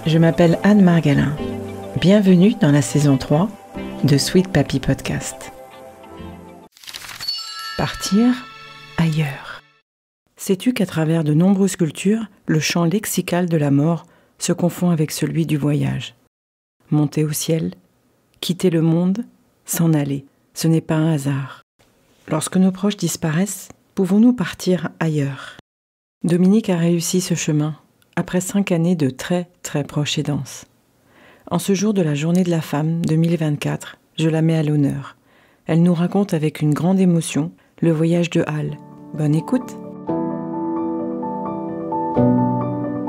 Je m'appelle Anne Margalin. Bienvenue dans la saison 3 de Sweet Papy Podcast. Partir ailleurs. Sais-tu qu'à travers de nombreuses cultures, le champ lexical de la mort se confond avec celui du voyage? Monter au ciel, quitter le monde, s'en aller, ce n'est pas un hasard. Lorsque nos proches disparaissent, pouvons-nous partir ailleurs? Dominique a réussi ce chemin, après 5 années de très proche aidance. En ce jour de la Journée de la Femme 2024, je la mets à l'honneur. Elle nous raconte avec une grande émotion le voyage de Halle. Bonne écoute!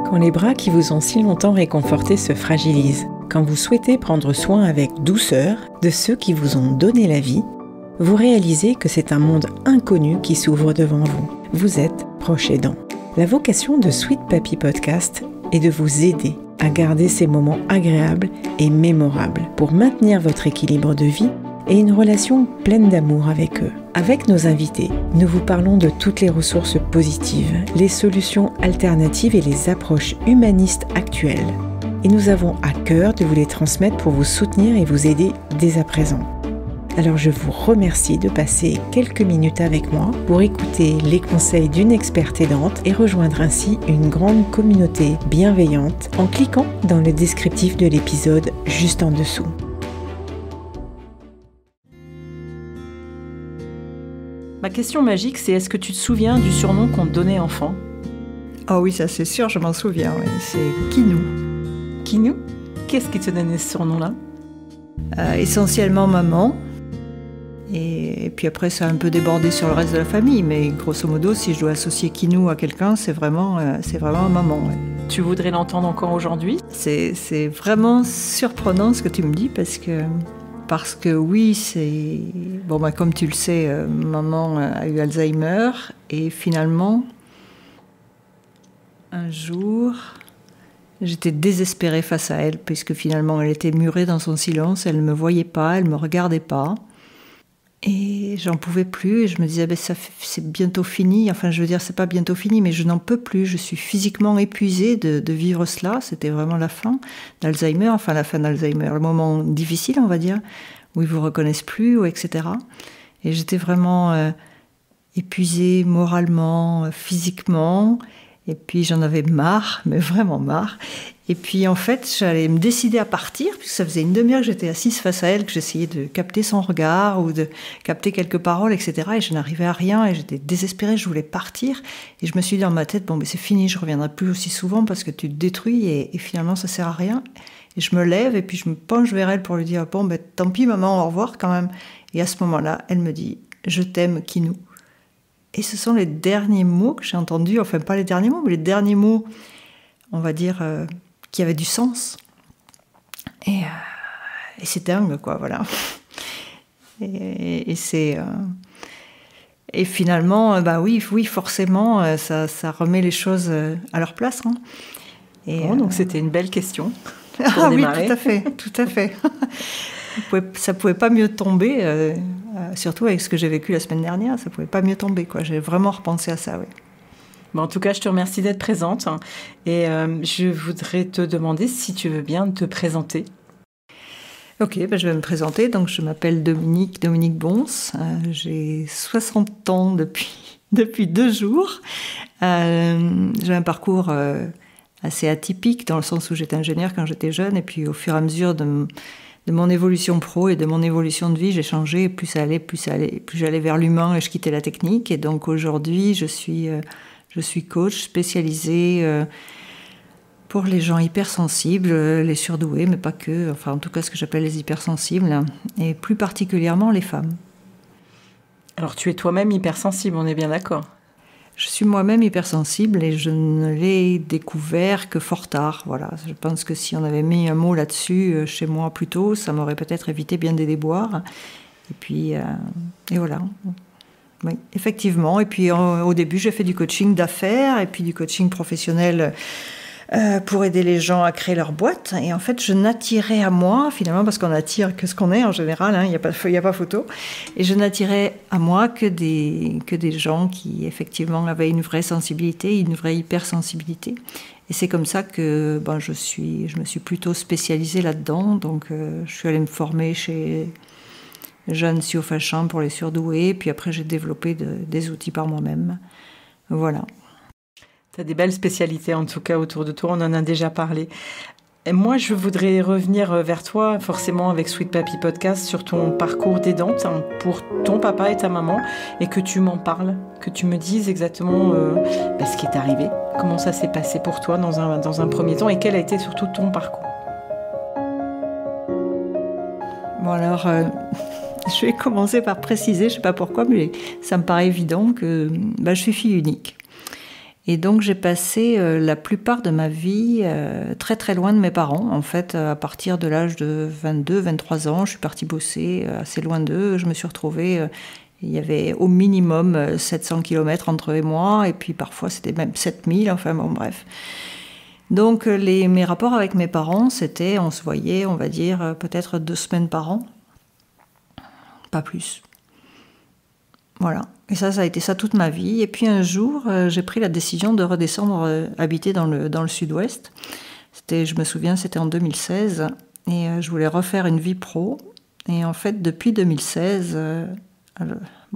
Quand les bras qui vous ont si longtemps réconfortés se fragilisent, quand vous souhaitez prendre soin avec douceur de ceux qui vous ont donné la vie, vous réalisez que c'est un monde inconnu qui s'ouvre devant vous. Vous êtes proche aidant. La vocation de Sweet Papy Podcast est de vous aider à garder ces moments agréables et mémorables pour maintenir votre équilibre de vie et une relation pleine d'amour avec eux. Avec nos invités, nous vous parlons de toutes les ressources positives, les solutions alternatives et les approches humanistes actuelles. Et nous avons à cœur de vous les transmettre pour vous soutenir et vous aider dès à présent. Alors je vous remercie de passer quelques minutes avec moi pour écouter les conseils d'une experte aidante et rejoindre ainsi une grande communauté bienveillante en cliquant dans le descriptif de l'épisode juste en dessous. Ma question magique, c'est est-ce que tu te souviens du surnom qu'on te donnait enfant? Ah oui, ça c'est sûr, je m'en souviens, ouais. C'est Kinou. Kinou? Qu'est-ce qui te donnait ce surnom-là? Essentiellement maman. Et puis après, ça a un peu débordé sur le reste de la famille. Mais grosso modo, si je dois associer Kinou à quelqu'un, c'est vraiment maman. Ouais. Tu voudrais l'entendre encore aujourd'hui? C'est vraiment surprenant ce que tu me dis parce que oui, c'est... Bon, bah, comme tu le sais, maman a eu Alzheimer. Et finalement, un jour, j'étais désespérée face à elle, puisque finalement, elle était murée dans son silence. Elle ne me voyait pas, elle ne me regardait pas. Et j'en pouvais plus, et je me disais, c'est bientôt fini. Enfin, je veux dire, c'est pas bientôt fini, mais je n'en peux plus. Je suis physiquement épuisée de vivre cela. C'était vraiment la fin d'Alzheimer, enfin la fin d'Alzheimer, le moment difficile, on va dire, où ils vous reconnaissent plus, ou etc. Et j'étais vraiment épuisée moralement, physiquement. Et puis j'en avais marre, mais vraiment marre. Et puis en fait, j'allais me décider à partir, puisque ça faisait une demi-heure que j'étais assise face à elle, que j'essayais de capter son regard ou de capter quelques paroles, etc. Et je n'arrivais à rien et j'étais désespérée, je voulais partir. Et je me suis dit dans ma tête, bon, mais c'est fini, je ne reviendrai plus aussi souvent parce que tu te détruis et finalement ça ne sert à rien. Et je me lève et puis je me penche vers elle pour lui dire, bon, tant pis maman, au revoir quand même. Et à ce moment-là, elle me dit, je t'aime, Kinou. Et ce sont les derniers mots que j'ai entendus, enfin pas les derniers mots, mais les derniers mots, on va dire, qui avaient du sens. Et c'est dingue, quoi, voilà. Et finalement, bah oui, forcément, ça remet les choses à leur place. Hein. Bon, donc c'était une belle question pour ah démarrer. Oui, tout à fait. Ça pouvait pas mieux tomber, surtout avec ce que j'ai vécu la semaine dernière, ça pouvait pas mieux tomber, quoi. J'ai vraiment repensé à ça, oui. Bon, en tout cas, je te remercie d'être présente et je voudrais te demander si tu veux bien te présenter. Ok, je vais me présenter. Donc, je m'appelle Dominique Bons. J'ai 60 ans depuis 2 jours. J'ai un parcours assez atypique dans le sens où j'étais ingénieure quand j'étais jeune et puis au fur et à mesure de mon évolution pro et de mon évolution de vie, j'ai changé. Plus j'allais vers l'humain et je quittais la technique. Et donc aujourd'hui, je suis coach spécialisée pour les gens hypersensibles, les surdoués, mais pas que. Enfin, en tout cas, ce que j'appelle les hypersensibles, et plus particulièrement les femmes. Alors, tu es toi-même hypersensible, on est bien d'accord? Je suis moi-même hypersensible et je ne l'ai découvert que fort tard. Voilà. Je pense que si on avait mis un mot là-dessus chez moi plus tôt, ça m'aurait peut-être évité bien des déboires. Et puis, et voilà. Oui, effectivement. Et puis, au début, j'ai fait du coaching d'affaires et puis du coaching professionnel pour aider les gens à créer leur boîte. Et en fait, je n'attirais à moi, finalement, parce qu'on attire que ce qu'on est en général, il n'y a pas photo, et je n'attirais à moi que des gens qui, effectivement, avaient une vraie sensibilité, une vraie hypersensibilité. Et c'est comme ça que je me suis plutôt spécialisée là-dedans. Donc, je suis allée me former chez Jeanne Siofachan pour les surdoués. Puis après, j'ai développé des outils par moi-même. Voilà. Tu as des belles spécialités, en tout cas, autour de toi. On en a déjà parlé. Et moi, je voudrais revenir vers toi, forcément, avec Sweet Papy Podcast, sur ton parcours d'aidante pour ton papa et ta maman, et que tu m'en parles, que tu me dises exactement ce qui est arrivé, comment ça s'est passé pour toi dans un premier temps, et quel a été surtout ton parcours. Bon alors, je vais commencer par préciser, je ne sais pas pourquoi, mais ça me paraît évident que je suis fille unique. Et donc j'ai passé la plupart de ma vie très très loin de mes parents. En fait, à partir de l'âge de 22-23 ans, je suis partie bosser assez loin d'eux. Je me suis retrouvée, il y avait au minimum 700 km entre eux et moi, et puis parfois c'était même 7000, enfin bon bref. Donc mes rapports avec mes parents, c'était, on se voyait, on va dire, peut-être 2 semaines par an. Pas plus. Voilà. Et ça a été ça toute ma vie. Et puis un jour, j'ai pris la décision de redescendre habiter dans le sud-ouest. Je me souviens, c'était en 2016. Et je voulais refaire une vie pro. Et en fait, depuis 2016,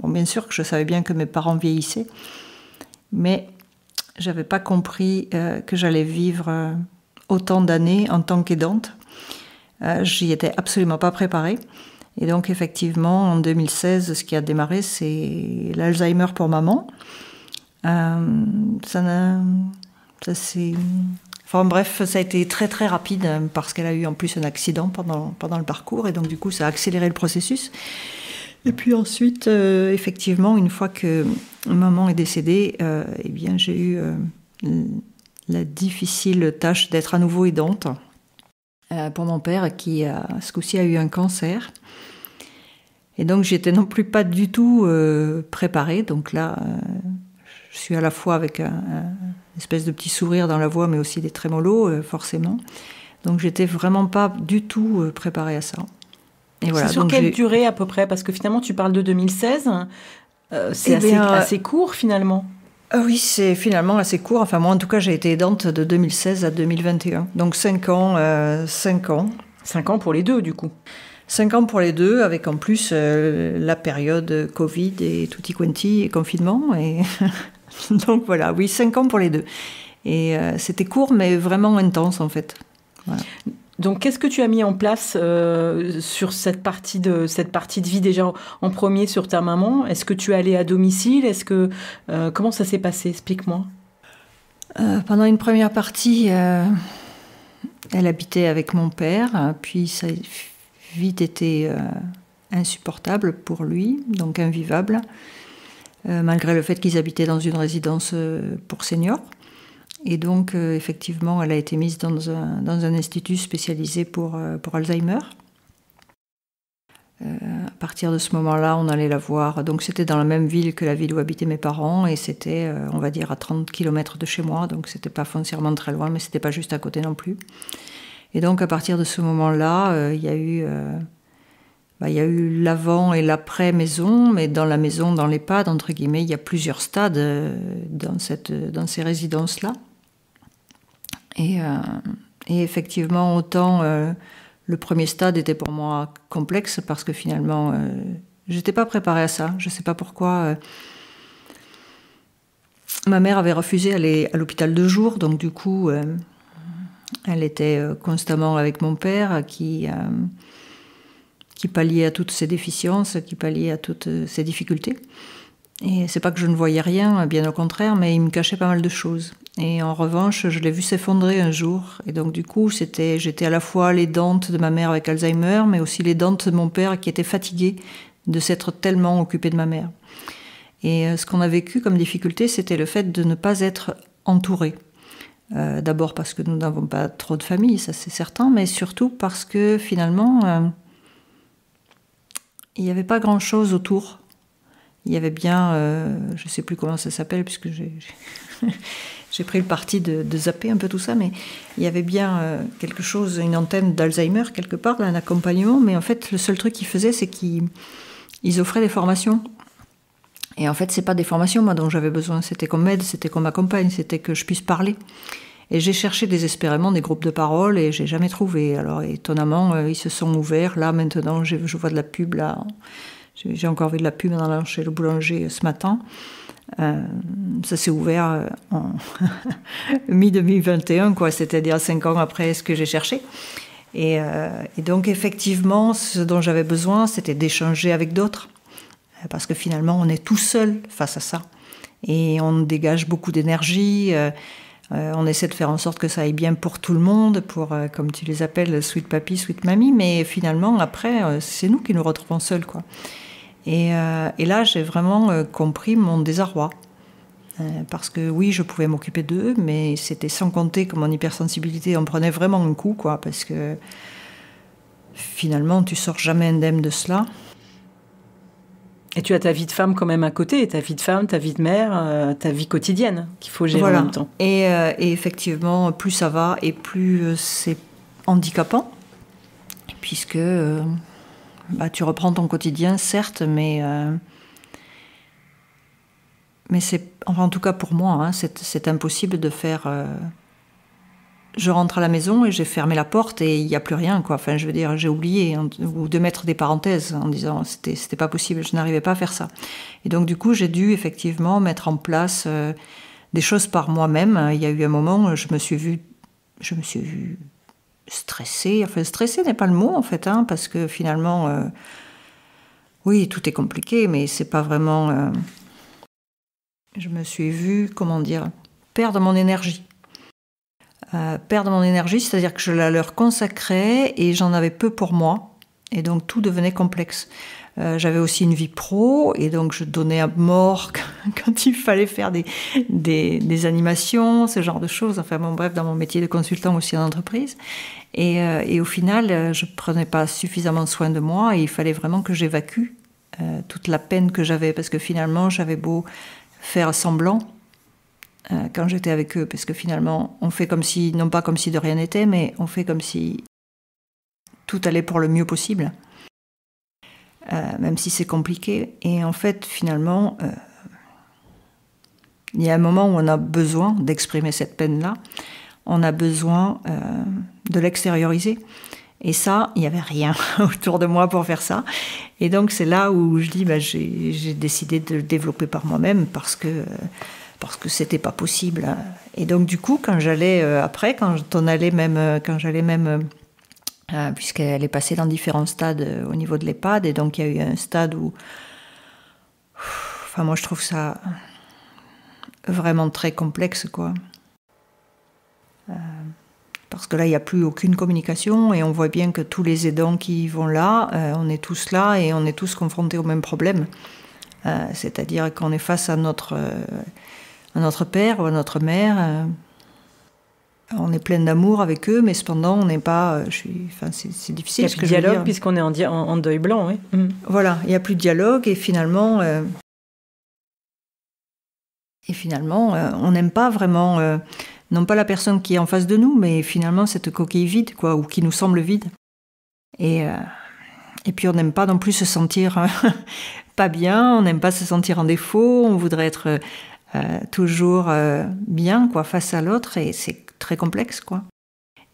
bien sûr que je savais bien que mes parents vieillissaient, mais j'avais pas compris que j'allais vivre autant d'années en tant qu'aidante. J'y étais absolument pas préparée. Et donc, effectivement, en 2016, ce qui a démarré, c'est l'Alzheimer pour maman. Ça a été très, très rapide parce qu'elle a eu en plus un accident pendant le parcours. Et donc, du coup, ça a accéléré le processus. Et puis ensuite, effectivement, une fois que maman est décédée, j'ai eu la difficile tâche d'être à nouveau aidante pour mon père qui, ce coup-ci, a eu un cancer. Et donc, j'étais non plus pas du tout préparée. Donc là, je suis à la fois avec une espèce de petit sourire dans la voix, mais aussi des trémolos, forcément. Donc, j'étais vraiment pas du tout préparée à ça. Et voilà. C'est sur quelle durée à peu près? Parce que finalement, tu parles de 2016. C'est assez court, finalement. Oui, c'est finalement assez court. Enfin, moi, en tout cas, j'ai été aidante de 2016 à 2021. Donc, 5 ans. 5 ans. 5 ans pour les deux, du coup. 5 ans pour les deux, avec en plus la période Covid et tutti quanti et confinement. Et donc voilà, oui, 5 ans pour les deux. Et c'était court, mais vraiment intense en fait. Voilà. Donc, qu'est-ce que tu as mis en place sur cette partie de vie déjà en premier sur ta maman? Est-ce que tu es allée à domicile? Comment ça s'est passé? Explique-moi. Pendant une première partie, elle habitait avec mon père, puis ça a vite été insupportable pour lui, donc invivable, malgré le fait qu'ils habitaient dans une résidence pour seniors. Et donc, effectivement, elle a été mise dans un institut spécialisé pour Alzheimer. À partir de ce moment-là, on allait la voir. Donc, c'était dans la même ville que la ville où habitaient mes parents, et c'était, on va dire, à 30 km de chez moi. Donc, c'était pas foncièrement très loin, mais c'était pas juste à côté non plus. Et donc, à partir de ce moment-là, il y a eu l'avant et l'après maison, mais dans la maison, dans l'EHPAD, entre guillemets, il y a plusieurs stades dans ces résidences-là. Et effectivement, autant le premier stade était pour moi complexe parce que finalement, j'étais pas préparée à ça. Je sais pas pourquoi. Ma mère avait refusé d'aller à l'hôpital de jour, donc du coup, elle était constamment avec mon père qui palliait à toutes ses déficiences, qui palliait à toutes ses difficultés. Et c'est pas que je ne voyais rien, bien au contraire, mais il me cachait pas mal de choses. Et en revanche, je l'ai vu s'effondrer un jour. Et donc du coup, j'étais à la fois l'aidante de ma mère avec Alzheimer, mais aussi l'aidante de mon père qui était fatigué de s'être tellement occupé de ma mère. Et ce qu'on a vécu comme difficulté, c'était le fait de ne pas être entouré. D'abord parce que nous n'avons pas trop de famille, ça c'est certain, mais surtout parce que finalement, il n'y avait pas grand-chose autour. Il y avait bien, je ne sais plus comment ça s'appelle, puisque j'ai pris le parti de zapper un peu tout ça, mais il y avait bien quelque chose, une antenne d'Alzheimer quelque part, un accompagnement, mais en fait, le seul truc qu'ils faisaient, c'est qu'ils offraient des formations. Et en fait, c'est pas des formations, moi, dont j'avais besoin. C'était qu'on m'aide, c'était qu'on m'accompagne, c'était que je puisse parler. Et j'ai cherché désespérément des groupes de parole et j'ai jamais trouvé. Alors, étonnamment, ils se sont ouverts. Là, maintenant, je vois de la pub, là. J'ai encore vu de la pub en allant chez le boulanger ce matin. Ça s'est ouvert en mi-2021, quoi, c'est-à-dire 5 ans après ce que j'ai cherché. Et donc, effectivement, ce dont j'avais besoin, c'était d'échanger avec d'autres. Parce que finalement, on est tout seul face à ça. Et on dégage beaucoup d'énergie. On essaie de faire en sorte que ça aille bien pour tout le monde, pour, comme tu les appelles, sweet papy, sweet mamie. Mais finalement, après, c'est nous qui nous retrouvons seuls, quoi. Et là, j'ai vraiment compris mon désarroi. Parce que oui, je pouvais m'occuper d'eux, mais c'était sans compter que mon hypersensibilité en prenait vraiment un coup, quoi. Parce que finalement, tu sors jamais indemne de cela. Et tu as ta vie de femme quand même à côté, ta vie de femme, ta vie de mère, ta vie quotidienne qu'il faut gérer en même temps. Et effectivement, plus ça va et plus c'est handicapant, puisque tu reprends ton quotidien, certes, mais c'est, enfin, en tout cas pour moi, hein, c'est impossible de faire... Je rentre à la maison et j'ai fermé la porte et il n'y a plus rien, quoi. Enfin, je veux dire, j'ai oublié, ou de mettre des parenthèses en disant c'était pas possible, je n'arrivais pas à faire ça. Et donc, du coup, j'ai dû effectivement mettre en place des choses par moi-même. Il y a eu un moment où je me suis vue stressée. Enfin, stressée n'est pas le mot, en fait, hein, parce que finalement, oui, tout est compliqué, mais c'est pas vraiment... Je me suis vue, comment dire, perdre mon énergie. C'est-à-dire que je la leur consacrais et j'en avais peu pour moi. Et donc, tout devenait complexe. J'avais aussi une vie pro et donc je donnais à mort quand il fallait faire des animations, ce genre de choses. Enfin bon, bref, dans mon métier de consultant aussi en entreprise. Et au final, je prenais pas suffisamment soin de moi et il fallait vraiment que j'évacue toute la peine que j'avais parce que finalement, j'avais beau faire semblant quand j'étais avec eux, parce que finalement, on fait comme si, non pas comme si de rien n'était, mais on fait comme si tout allait pour le mieux possible. Même si c'est compliqué. Et en fait, finalement, il y a un moment où on a besoin d'exprimer cette peine-là. On a besoin de l'extérioriser. Et ça, il n'y avait rien autour de moi pour faire ça. Et donc, c'est là où je dis, j'ai décidé de le développer par moi-même parce que c'était pas possible. Et donc, du coup, quand j'allais puisqu'elle est passée dans différents stades au niveau de l'EHPAD, et donc il y a eu un stade où, enfin, moi je trouve ça vraiment très complexe, quoi. Parce que là, il n'y a plus aucune communication, et on voit bien que tous les aidants qui vont là, on est tous là, et on est tous confrontés au même problème. C'est-à-dire qu'on est face à notre père ou à notre mère. On est plein d'amour avec eux, mais cependant, on n'est pas... c'est difficile. Il n'y a plus de dialogue puisqu'on est en deuil blanc, oui. Voilà, il n'y a plus de dialogue et finalement, on n'aime pas vraiment, non pas la personne qui est en face de nous, mais finalement cette coquille vide, quoi, ou qui nous semble vide. Et puis on n'aime pas non plus se sentir pas bien, on n'aime pas se sentir en défaut, on voudrait être toujours bien, quoi, face à l'autre, et c'est très complexe, quoi.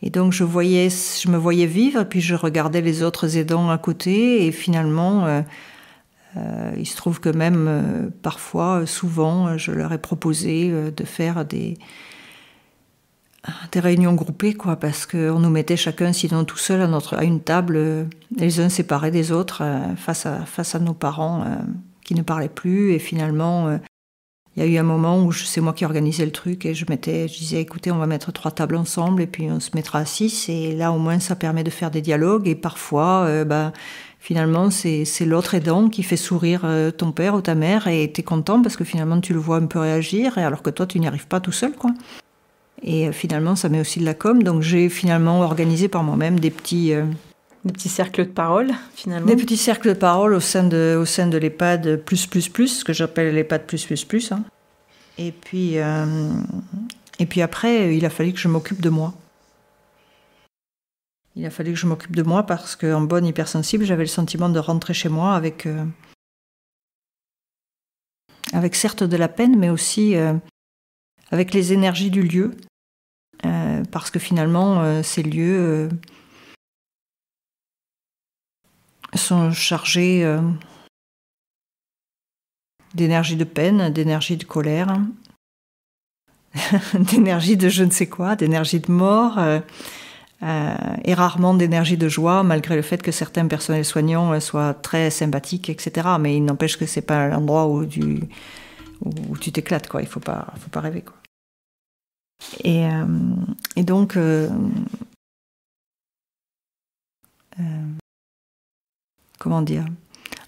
Et donc je me voyais vivre, puis je regardais les autres aidants à côté, et finalement, il se trouve que même parfois, souvent, je leur ai proposé de faire des réunions groupées, quoi, parce qu'on nous mettait chacun, sinon tout seul, à une table, les uns séparés des autres, face à nos parents qui ne parlaient plus, et finalement... Il y a eu un moment où c'est moi qui organisais le truc et je disais, écoutez, on va mettre 3 tables ensemble et puis on se mettra à 6 et là au moins ça permet de faire des dialogues et parfois finalement c'est l'autre aidant qui fait sourire ton père ou ta mère et t'es content parce que finalement tu le vois un peu réagir et alors que toi tu n'y arrives pas tout seul, quoi. Et finalement ça met aussi de la com, donc j'ai finalement organisé par moi-même des petits cercles de parole, finalement. Des petits cercles de parole au sein de l'EHPAD plus, ce que j'appelle l'EHPAD plus. Hein. Et puis Et puis après, il a fallu que je m'occupe de moi. Il a fallu que je m'occupe de moi parce qu'en bonne hypersensible, j'avais le sentiment de rentrer chez moi avec certes de la peine, mais aussi avec les énergies du lieu. Parce que finalement, ces lieux sont chargés d'énergie de peine, d'énergie de colère, d'énergie de je ne sais quoi, d'énergie de mort, et rarement d'énergie de joie, malgré le fait que certains personnels soignants soient très sympathiques, etc. Mais il n'empêche que c'est pas l'endroit où tu t'éclates, quoi. Il faut pas rêver, quoi. Et donc, comment dire ?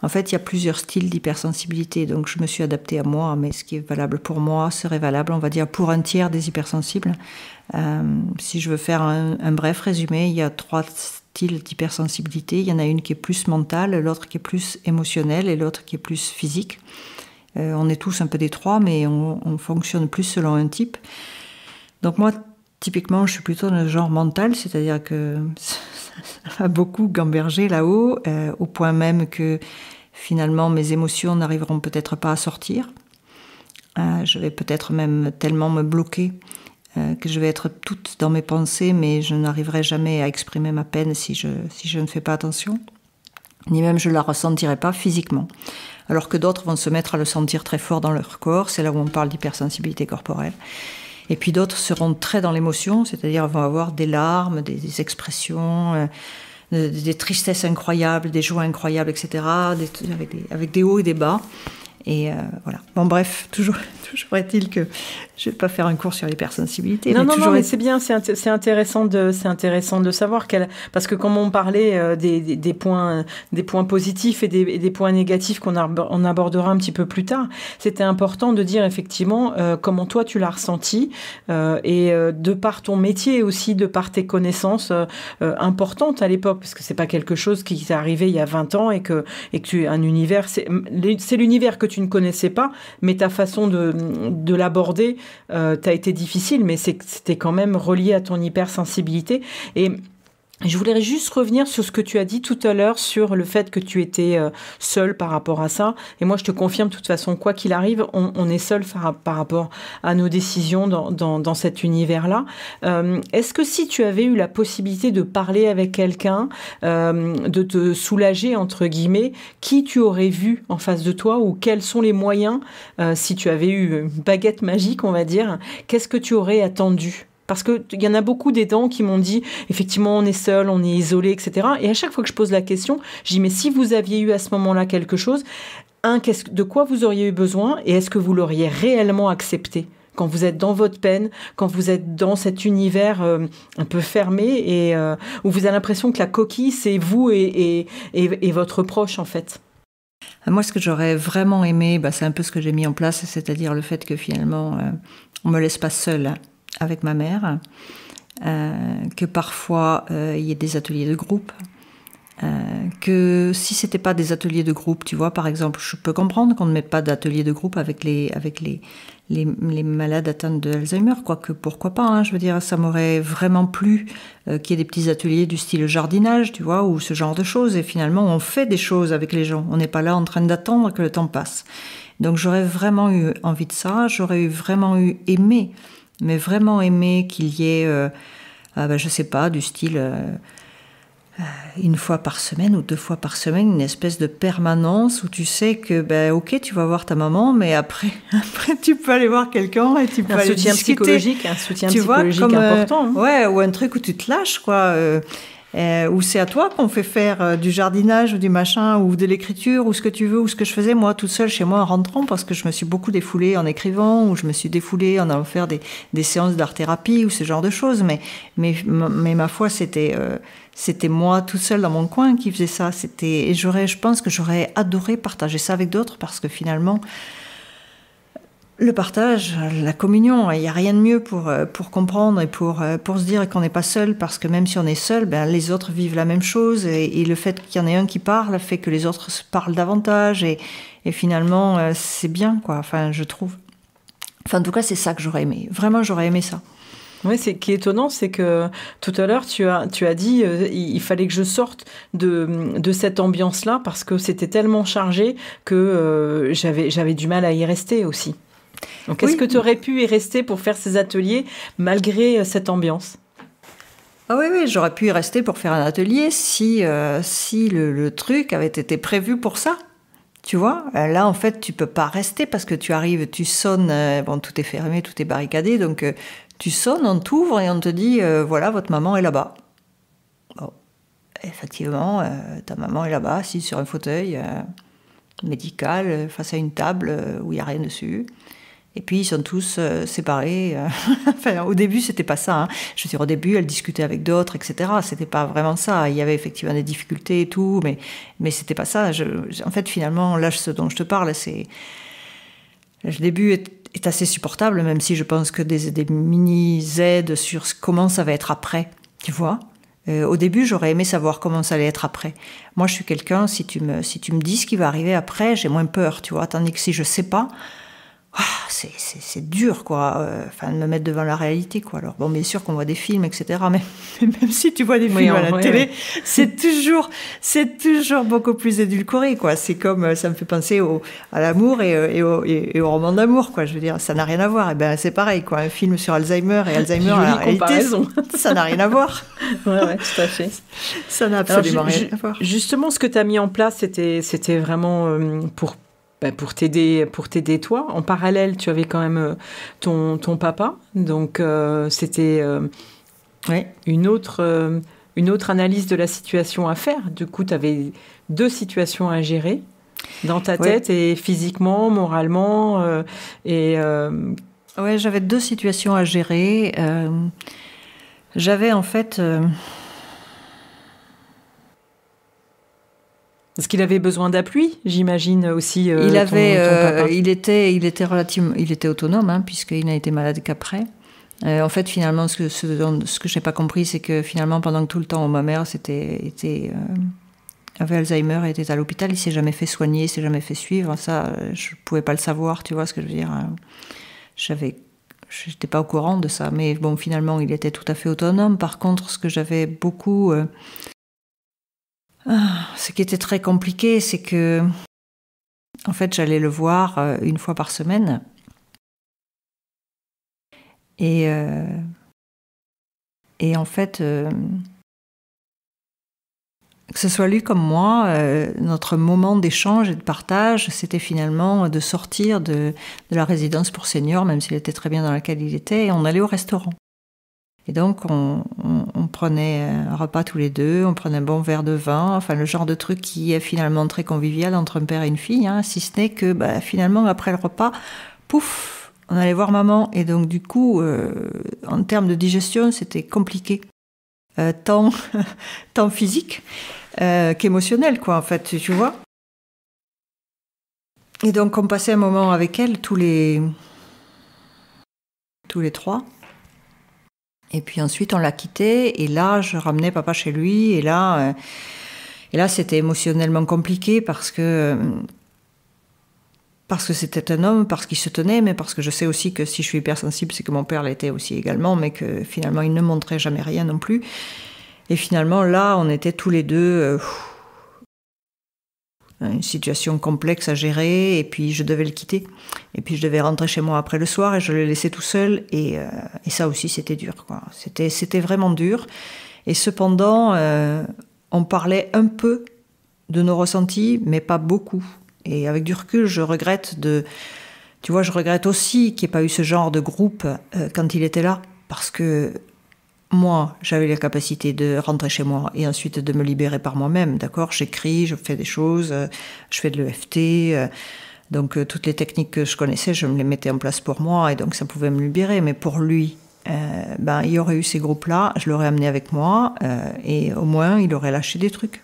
En fait, il y a plusieurs styles d'hypersensibilité, donc je me suis adaptée à moi, mais ce qui est valable pour moi serait valable, on va dire, pour un tiers des hypersensibles. Si je veux faire un bref résumé, il y a 3 styles d'hypersensibilité. Il y en a une qui est plus mentale, l'autre qui est plus émotionnelle et l'autre qui est plus physique. On est tous un peu des 3, mais on fonctionne plus selon un type. Donc moi, typiquement, je suis plutôt dans le genre mental, c'est-à-dire que ça a beaucoup gambergé là-haut, au point même que finalement mes émotions n'arriveront peut-être pas à sortir. Je vais peut-être même tellement me bloquer que je vais être toute dans mes pensées, mais je n'arriverai jamais à exprimer ma peine si je ne fais pas attention, ni même je la ressentirai pas physiquement. Alors que d'autres vont se mettre à le sentir très fort dans leur corps, c'est là où on parle d'hypersensibilité corporelle. Et puis d'autres seront très dans l'émotion, c'est-à-dire vont avoir des larmes, des expressions, des tristesses incroyables, des joies incroyables, etc., avec des hauts et des bas. Et voilà. Bon, bref, toujours est-il que je ne vais pas faire un cours sur l'hypersensibilité. Non, mais c'est bien, c'est intéressant de le savoir. Parce que comme on parlait des points positifs et des points négatifs qu'on abordera un petit peu plus tard, c'était important de dire effectivement comment toi tu l'as ressenti et de par ton métier aussi, de par tes connaissances importantes à l'époque, parce que c'est pas quelque chose qui t'est arrivé il y a 20 ans et que tu un univers, c'est l'univers que tu ne connaissais pas, mais ta façon de l'aborder t'as été difficile, mais c'était quand même relié à ton hypersensibilité. Et je voulais juste revenir sur ce que tu as dit tout à l'heure sur le fait que tu étais seule par rapport à ça. Et moi, je te confirme, de toute façon, quoi qu'il arrive, on est seul par rapport à nos décisions dans cet univers-là. Est-ce que si tu avais eu la possibilité de parler avec quelqu'un, de te soulager, entre guillemets, qui tu aurais vu en face de toi ou quels sont les moyens, si tu avais eu une baguette magique, on va dire, qu'est-ce que tu aurais attendu ? Parce qu'il y en a beaucoup d'aidants qui m'ont dit, effectivement, on est seul, on est isolé, etc. Et à chaque fois que je pose la question, je dis, mais si vous aviez eu à ce moment-là quelque chose, de quoi vous auriez eu besoin et est-ce que vous l'auriez réellement accepté ? Quand vous êtes dans votre peine, quand vous êtes dans cet univers un peu fermé et où vous avez l'impression que la coquille, c'est vous et votre proche, en fait. Moi, ce que j'aurais vraiment aimé, c'est un peu ce que j'ai mis en place, c'est-à-dire le fait que finalement, on me laisse pas seule avec ma mère, que parfois il y ait des ateliers de groupe, que si c'était pas des ateliers de groupe, tu vois, par exemple, je peux comprendre qu'on ne mette pas d'ateliers de groupe avec les malades atteints d'Alzheimer, quoique pourquoi pas, hein, je veux dire, ça m'aurait vraiment plu qu'il y ait des petits ateliers du style jardinage, tu vois, ou ce genre de choses, et finalement on fait des choses avec les gens, on n'est pas là en train d'attendre que le temps passe. Donc j'aurais vraiment eu envie de ça, j'aurais vraiment aimé qu'il y ait, je sais pas, du style une fois par semaine ou 2 fois par semaine, une espèce de permanence où tu sais que, ok, tu vas voir ta maman, mais après tu peux aller voir quelqu'un et tu peux aller discuter. Un soutien psychologique important. Ouais, ou un truc où tu te lâches, quoi. Où c'est à toi qu'on fait faire du jardinage ou du machin ou de l'écriture ou ce que tu veux ou ce que je faisais moi toute seule chez moi en rentrant parce que je me suis beaucoup défoulée en écrivant ou je me suis défoulée en allant faire des séances d'art-thérapie ou ce genre de choses mais ma foi c'était moi toute seule dans mon coin qui faisais ça, je pense que j'aurais adoré partager ça avec d'autres parce que finalement le partage, la communion, il n'y a rien de mieux pour comprendre et pour se dire qu'on n'est pas seul, parce que même si on est seul, les autres vivent la même chose, et le fait qu'il y en ait un qui parle fait que les autres se parlent davantage, et finalement, c'est bien, quoi, enfin, je trouve. Enfin, en tout cas, c'est ça que j'aurais aimé. Vraiment, j'aurais aimé ça. Oui, ce qui est étonnant, c'est que tout à l'heure, tu as dit il fallait que je sorte de cette ambiance-là parce que c'était tellement chargé que j'avais du mal à y rester aussi. Donc, est-ce que tu aurais pu y rester pour faire ces ateliers malgré cette ambiance ? Ah oui, j'aurais pu y rester pour faire un atelier si le truc avait été prévu pour ça. Tu vois, là, en fait, tu peux pas rester parce que tu arrives, tu sonnes, bon, tout est fermé, tout est barricadé, donc tu sonnes, on t'ouvre et on te dit, voilà, votre maman est là-bas. Bon, effectivement, ta maman est là-bas, assise sur un fauteuil médical, face à une table où il n'y a rien dessus. Et puis, ils sont tous séparés. Enfin, au début, c'était pas ça. Hein. Je veux dire, au début, elle discutait avec d'autres, etc. C'était pas vraiment ça. Il y avait effectivement des difficultés et tout, mais c'était pas ça. En fait, finalement, là, ce dont je te parle, c'est... Le début est assez supportable, même si je pense que des mini-aides sur comment ça va être après, tu vois. Au début, j'aurais aimé savoir comment ça allait être après. Moi, je suis quelqu'un, si tu me dis ce qui va arriver après, j'ai moins peur, tu vois. Tandis que si je sais pas... c'est dur, quoi. Enfin, de me mettre devant la réalité, quoi. Alors, bon, bien sûr qu'on voit des films, etc. Mais même si tu vois des films à la télé, c'est toujours beaucoup plus édulcoré, quoi. C'est comme, ça me fait penser à l'amour et au roman d'amour, quoi. Je veux dire, ça n'a rien à voir. Et ben, c'est pareil, quoi. Un film sur Alzheimer et Alzheimer à la réalité, ça n'a rien à voir. Ouais, tout à fait. Ça n'a absolument rien à voir. Justement, ce que tu as mis en place, c'était vraiment pour t'aider toi. En parallèle, tu avais quand même ton papa. Donc, c'était une autre analyse de la situation à faire. Du coup, tu avais 2 situations à gérer dans ta tête, et physiquement, moralement. Ouais, j'avais 2 situations à gérer. J'avais en fait... Parce qu'il avait besoin d'appui, j'imagine aussi. Ton papa. Il était autonome, hein, puisqu'il n'a été malade qu'après. En fait, finalement, ce que j'ai pas compris, c'est que finalement, pendant que tout le temps où ma mère avait Alzheimer et était à l'hôpital, il s'est jamais fait soigner, il s'est jamais fait suivre. Ça, je pouvais pas le savoir, tu vois ce que je veux dire. J'étais pas au courant de ça, mais bon, finalement, il était tout à fait autonome. Par contre, ce que j'avais beaucoup... ce qui était très compliqué, c'est que, en fait, j'allais le voir 1 fois par semaine. Et en fait, que ce soit lui comme moi, notre moment d'échange et de partage, c'était finalement de sortir de la résidence pour seniors, même s'il était très bien dans laquelle il était, et on allait au restaurant. Et donc, on prenait un repas tous les 2, on prenait un bon verre de vin, enfin le genre de truc qui est finalement très convivial entre un père et une fille, hein, si ce n'est que finalement, après le repas, pouf, on allait voir maman. Et donc, du coup, en termes de digestion, c'était compliqué. Tant physique qu'émotionnel, quoi, en fait, tu vois. Et donc, on passait un moment avec elle tous les 3. Et puis ensuite, on l'a quitté, et là, je ramenais papa chez lui, et là, c'était émotionnellement compliqué parce que c'était un homme, parce qu'il se tenait, mais parce que je sais aussi que si je suis hypersensible, c'est que mon père l'était aussi également, mais que finalement, il ne montrait jamais rien non plus. Et finalement, là, on était tous les 2... une situation complexe à gérer, et puis je devais le quitter. Et puis je devais rentrer chez moi après le soir, et je le laissais tout seul, et ça aussi c'était dur, quoi. C'était vraiment dur. Et cependant, on parlait un peu de nos ressentis, mais pas beaucoup. Et avec du recul, je regrette aussi qu'il n'y ait pas eu ce genre de groupe quand il était là, parce que moi, j'avais la capacité de rentrer chez moi et ensuite de me libérer par moi-même, d'accord ? J'écris, je fais des choses, je fais de l'EFT, donc toutes les techniques que je connaissais, je me les mettais en place pour moi, et donc ça pouvait me libérer. Mais pour lui, il y aurait eu ces groupes-là, je l'aurais amené avec moi, et au moins, il aurait lâché des trucs.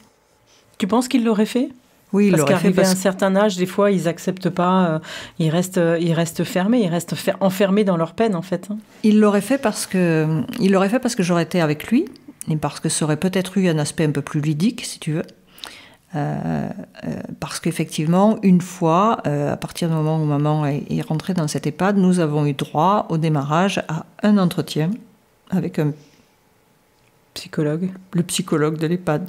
Tu penses qu'il l'aurait fait ? Oui, il parce l'aurait fait. Parce qu'arrivé à un certain âge, des fois, ils n'acceptent pas, ils restent fermés, ils restent enfermés dans leur peine, en fait. Il l'aurait fait parce que j'aurais été avec lui, et parce que ça aurait peut-être eu un aspect un peu plus ludique, si tu veux. Parce qu'effectivement, une fois, à partir du moment où maman est rentrée dans cette EHPAD, nous avons eu droit au démarrage à un entretien avec un psychologue, le psychologue de l'EHPAD.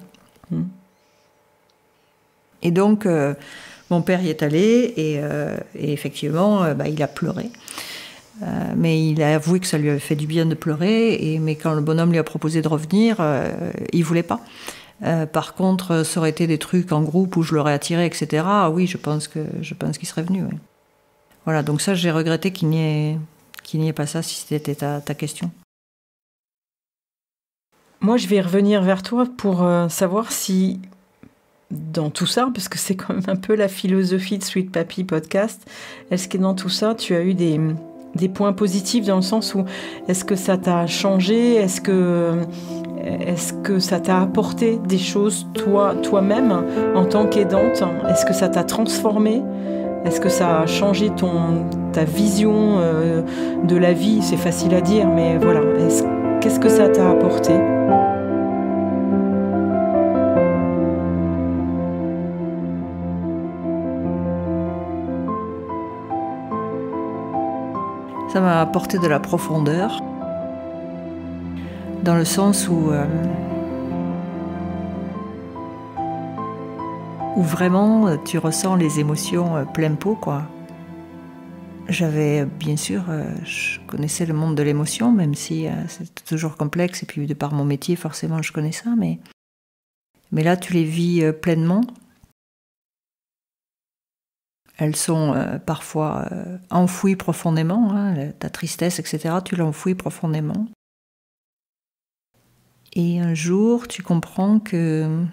Et donc, mon père y est allé et effectivement, il a pleuré. Mais il a avoué que ça lui avait fait du bien de pleurer, mais quand le bonhomme lui a proposé de revenir, il ne voulait pas. Par contre, ça aurait été des trucs en groupe où je l'aurais attiré, etc. Oui, je pense qu'il serait venu. Oui. Voilà, donc ça, j'ai regretté qu'il n'y ait pas ça, si c'était ta question. Moi, je vais revenir vers toi pour savoir si, dans tout ça, parce que c'est quand même un peu la philosophie de Sweet Papy Podcast, est-ce que dans tout ça, tu as eu des points positifs dans le sens où est-ce que ça t'a changé, est-ce que ça t'a apporté des choses toi-même en tant qu'aidante, est-ce que ça t'a transformé, est-ce que ça a changé ta vision de la vie, c'est facile à dire, mais voilà, qu'est-ce que ça t'a apporté? Ça m'a apporté de la profondeur, dans le sens où vraiment tu ressens les émotions plein pot, quoi. J'avais, bien sûr, je connaissais le monde de l'émotion, même si c'est toujours complexe, et puis de par mon métier, forcément, je connais ça, mais là, tu les vis pleinement. Elles sont parfois enfouies profondément, hein, ta tristesse, etc., tu l'enfouis profondément. Et un jour, tu comprends que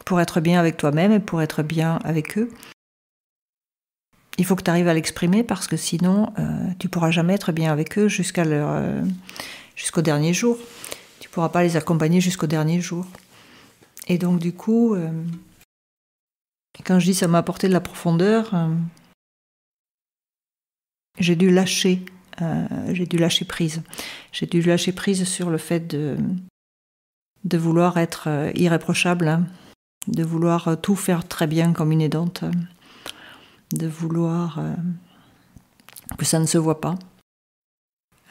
pour être bien avec toi-même et pour être bien avec eux, il faut que tu arrives à l'exprimer parce que sinon, tu ne pourras jamais être bien avec eux jusqu'au dernier jour. Tu ne pourras pas les accompagner jusqu'au dernier jour. Et donc, du coup, quand je dis ça m'a apporté de la profondeur, j'ai dû lâcher prise. J'ai dû lâcher prise sur le fait de vouloir être irréprochable, hein, de vouloir tout faire très bien comme une aidante, de vouloir que ça ne se voit pas,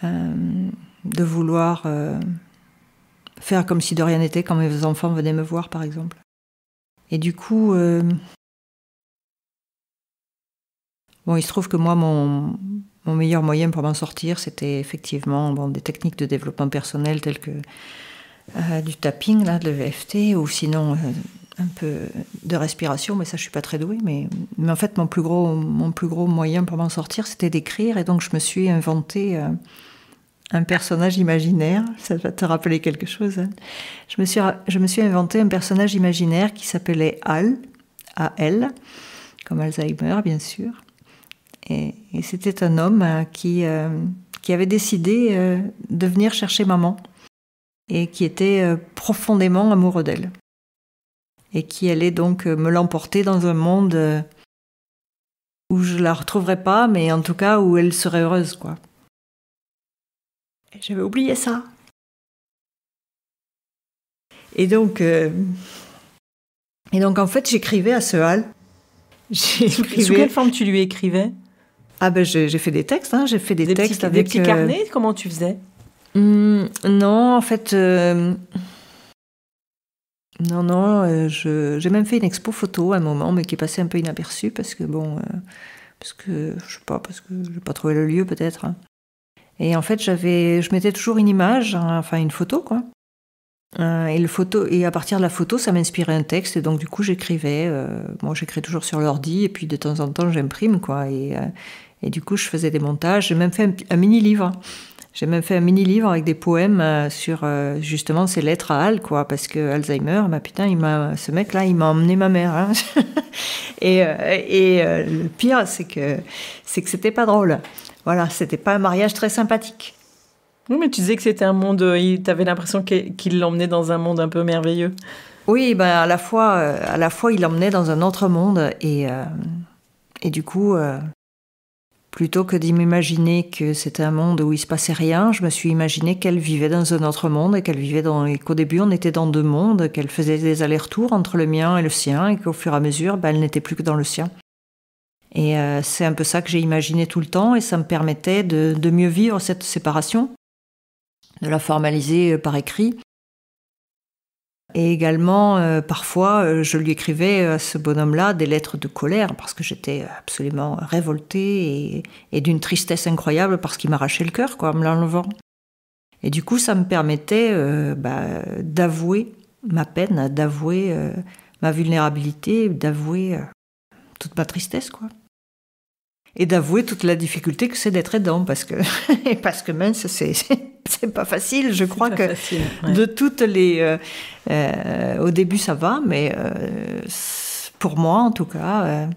de vouloir faire comme si de rien n'était quand mes enfants venaient me voir, par exemple. Et du coup, il se trouve que moi, mon meilleur moyen pour m'en sortir, c'était effectivement des techniques de développement personnel telles que du tapping, là, de l'EFT, ou sinon un peu de respiration, mais ça, je suis pas très douée. Mais en fait, mon plus gros moyen pour m'en sortir, c'était d'écrire. Et donc, je me suis inventé un personnage imaginaire. Ça va te rappeler quelque chose, hein. Je me suis inventé un personnage imaginaire qui s'appelait Al, A-L, comme Alzheimer, bien sûr. Et c'était un homme qui avait décidé de venir chercher maman et qui était profondément amoureux d'elle. Et qui allait donc me l'emporter dans un monde où je la retrouverais pas, mais en tout cas où elle serait heureuse, quoi. Et j'avais oublié ça. Et donc en fait, j'écrivais à ce Hal. Sous quelle forme tu lui écrivais ? Ah ben j'ai fait des textes, hein. J'ai fait des textes avec... Des petits carnets ? Comment tu faisais ? Non, en fait... Non, j'ai même fait une expo photo à un moment, mais qui est passée un peu inaperçue parce que je sais pas, parce que j'ai pas trouvé le lieu peut-être. Et en fait, je mettais toujours une image, hein, enfin une photo, quoi. Et à partir de la photo, ça m'inspirait un texte, et donc du coup, j'écrivais. Moi, j'écris toujours sur l'ordi, et puis de temps en temps, j'imprime, quoi. Et du coup, je faisais des montages. J'ai même fait un mini-livre. J'ai même fait un mini-livre avec des poèmes sur justement ces lettres à Al, quoi, parce que Alzheimer, ce mec-là, il m'a emmené ma mère. Hein. et le pire, c'est que c'était pas drôle. Voilà, c'était pas un mariage très sympathique. Oui, mais tu disais que c'était un monde, t'avais l'impression qu'il l'emmenait dans un monde un peu merveilleux. Oui, à la fois, il l'emmenait dans un autre monde, et du coup... Plutôt que d'imaginer que c'était un monde où il se passait rien, je me suis imaginé qu'elle vivait dans un autre monde et qu'au début on était dans deux mondes, qu'elle faisait des allers-retours entre le mien et le sien et qu'au fur et à mesure, elle n'était plus que dans le sien. Et c'est un peu ça que j'ai imaginé tout le temps et ça me permettait de mieux vivre cette séparation, de la formaliser par écrit. Et également, parfois, je lui écrivais à ce bonhomme-là des lettres de colère parce que j'étais absolument révoltée et d'une tristesse incroyable parce qu'il m'arrachait le cœur, en me l'enlevant. Et du coup, ça me permettait d'avouer ma peine, d'avouer ma vulnérabilité, d'avouer toute ma tristesse, Et d'avouer toute la difficulté que c'est d'être aidant, parce que mince, c'est pas facile. Je crois que facile, ouais. De toutes les... au début, ça va, mais pour moi, en tout cas...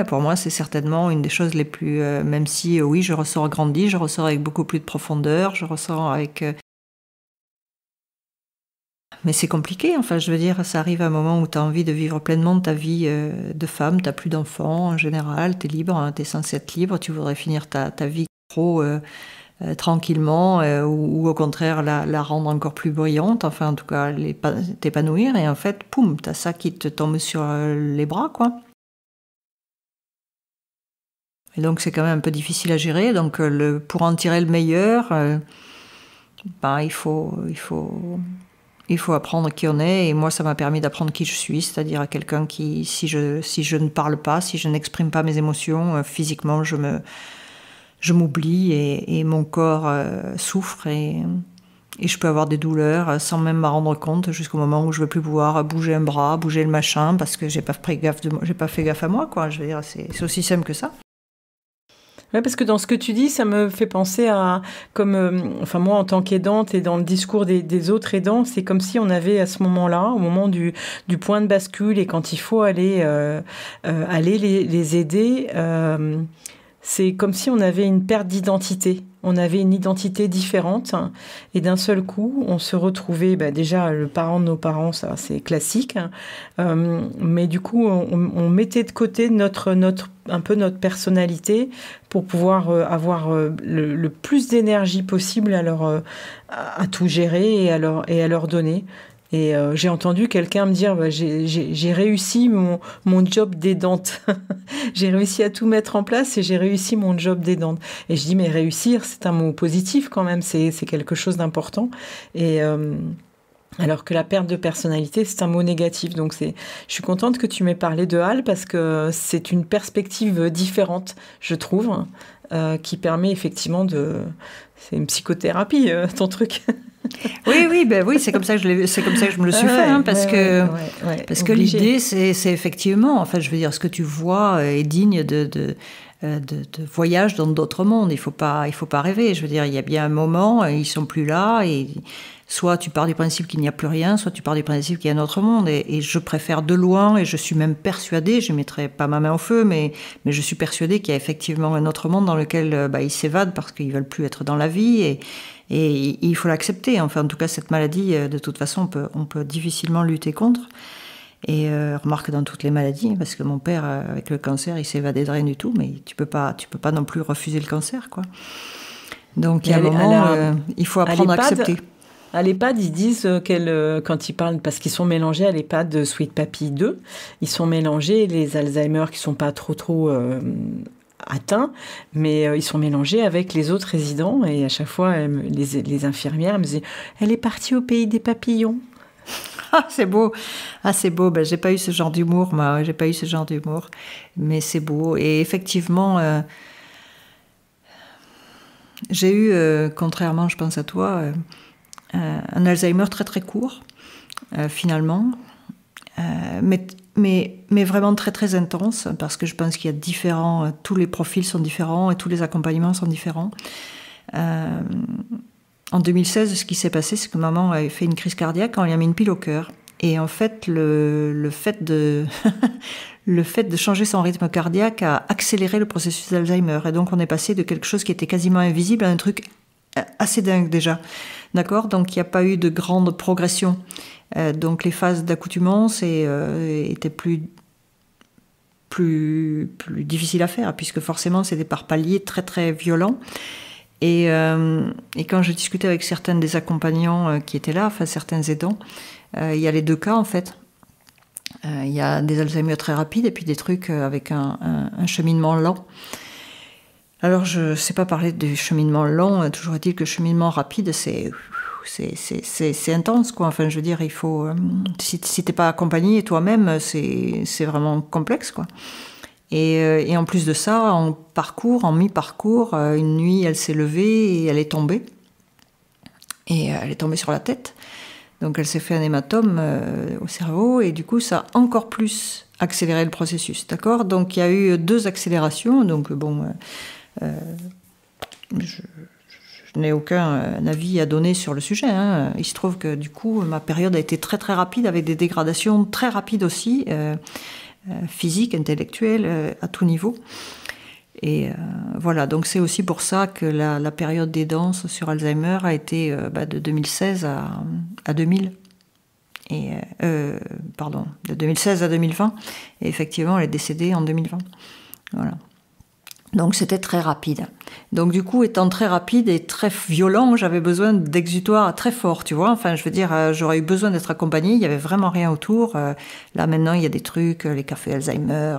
pour moi, c'est certainement une des choses les plus... même si, oui, je ressors grandi, je ressors avec beaucoup plus de profondeur, je ressors avec... Mais c'est compliqué, je veux dire, ça arrive à un moment où tu as envie de vivre pleinement ta vie de femme, tu n'as plus d'enfants en général, tu es libre, tu es censé être libre, tu voudrais finir ta vie trop tranquillement ou au contraire la rendre encore plus brillante, en tout cas t'épanouir, et en fait, poum, tu as ça qui te tombe sur les bras, Et donc c'est quand même un peu difficile à gérer, donc pour en tirer le meilleur, il faut apprendre qui on est, et moi ça m'a permis d'apprendre qui je suis, c'est-à-dire à quelqu'un qui, si je ne parle pas, si je n'exprime pas mes émotions, physiquement je m'oublie et mon corps souffre et je peux avoir des douleurs sans même m'en rendre compte jusqu'au moment où je ne vais plus pouvoir bouger un bras, bouger le machin parce que j'ai pas fait gaffe à moi, Je veux dire, c'est aussi simple que ça. Ouais, parce que dans ce que tu dis, ça me fait penser à, moi en tant qu'aidante et dans le discours des autres aidants, c'est comme si on avait à ce moment-là, au moment du point de bascule et quand il faut aller les aider, c'est comme si on avait une perte d'identité. On avait une identité différente et d'un seul coup, on se retrouvait, déjà le parent de nos parents, ça c'est classique, mais du coup, on mettait de côté un peu notre personnalité pour pouvoir avoir le plus d'énergie possible à tout gérer et à leur donner. Et j'ai entendu quelqu'un me dire j'ai réussi mon job d'aidante. J'ai réussi à tout mettre en place et j'ai réussi mon job d'aidante. Et je dis mais réussir, c'est un mot positif quand même, c'est quelque chose d'important. Et alors que la perte de personnalité, c'est un mot négatif. Donc je suis contente que tu m'aies parlé de Hal parce que c'est une perspective différente, je trouve, qui permet effectivement c'est une psychothérapie, ton truc. Oui, c'est comme ça que je me le suis fait, parce que l'idée, c'est effectivement, je veux dire, ce que tu vois est digne de voyage dans d'autres mondes. Il faut pas rêver. Je veux dire, il y a bien un moment, ils sont plus là, et soit tu pars du principe qu'il n'y a plus rien, soit tu pars du principe qu'il y a un autre monde. Et je préfère de loin, et je suis même persuadée, je ne mettrai pas ma main au feu, mais je suis persuadée qu'il y a effectivement un autre monde dans lequel ils s'évadent parce qu'ils ne veulent plus être dans la vie. Et il faut l'accepter. En tout cas, cette maladie, de toute façon, on peut difficilement lutter contre. Et remarque dans toutes les maladies, parce que mon père, avec le cancer, il s'évadait de rien du tout, mais tu peux pas non plus refuser le cancer, Donc, il y a un moment, il faut apprendre à accepter. À l'EHPAD, ils disent quand ils parlent, parce qu'ils sont mélangés à l'EHPAD de Sweet Papy 2, ils sont mélangés, les Alzheimer qui sont pas trop atteints, mais ils sont mélangés avec les autres résidents, et à chaque fois, les infirmières me disaient « Elle est partie au pays des papillons ». Ah, c'est beau. J'ai pas eu ce genre d'humour, mais c'est beau. Et effectivement, j'ai eu, contrairement, je pense à toi, un Alzheimer très très court, finalement, mais vraiment très très intense, parce que je pense qu'il y a tous les profils sont différents et tous les accompagnements sont différents. En 2016, ce qui s'est passé, c'est que maman avait fait une crise cardiaque, on lui a mis une pile au cœur. Et en fait, le fait de changer son rythme cardiaque a accéléré le processus d'Alzheimer. Et donc, on est passé de quelque chose qui était quasiment invisible à un truc assez dingue déjà. D'accord ? Donc, il n'y a pas eu de grande progression. Donc, les phases d'accoutumance étaient plus plus difficile à faire, puisque forcément c'était par paliers très très violents. Et quand je discutais avec certains des accompagnants qui étaient là, enfin certains aidants, il y a les deux cas en fait. Il y a des Alzheimer très rapides et puis des trucs avec un cheminement lent. Alors je ne sais pas parler du cheminement lent, toujours est-il que le cheminement rapide c'est intense quoi. Enfin je veux dire, il faut si t'es pas accompagné toi-même, c'est vraiment complexe quoi. Et en plus de ça, en mi-parcours, une nuit elle s'est levée et elle est tombée. Et elle est tombée sur la tête. Donc elle s'est fait un hématome au cerveau et du coup ça a encore plus accéléré le processus, d'accord ? Donc il y a eu 2 accélérations, donc bon, je n'ai aucun avis à donner sur le sujet, hein. Il se trouve que du coup ma période a été très très rapide avec des dégradations très rapides aussi, physiques, intellectuelles, à tout niveau. Et voilà, donc c'est aussi pour ça que la période des danses sur Alzheimer a été de 2016 à 2000. De 2016 à 2020. Et effectivement, elle est décédée en 2020. Voilà. Donc c'était très rapide. Donc du coup, étant très rapide et très violent, j'avais besoin d'exutoires très forts, tu vois. Enfin, je veux dire, j'aurais eu besoin d'être accompagnée. Il y avait vraiment rien autour. Là maintenant, il y a des trucs, les cafés Alzheimer,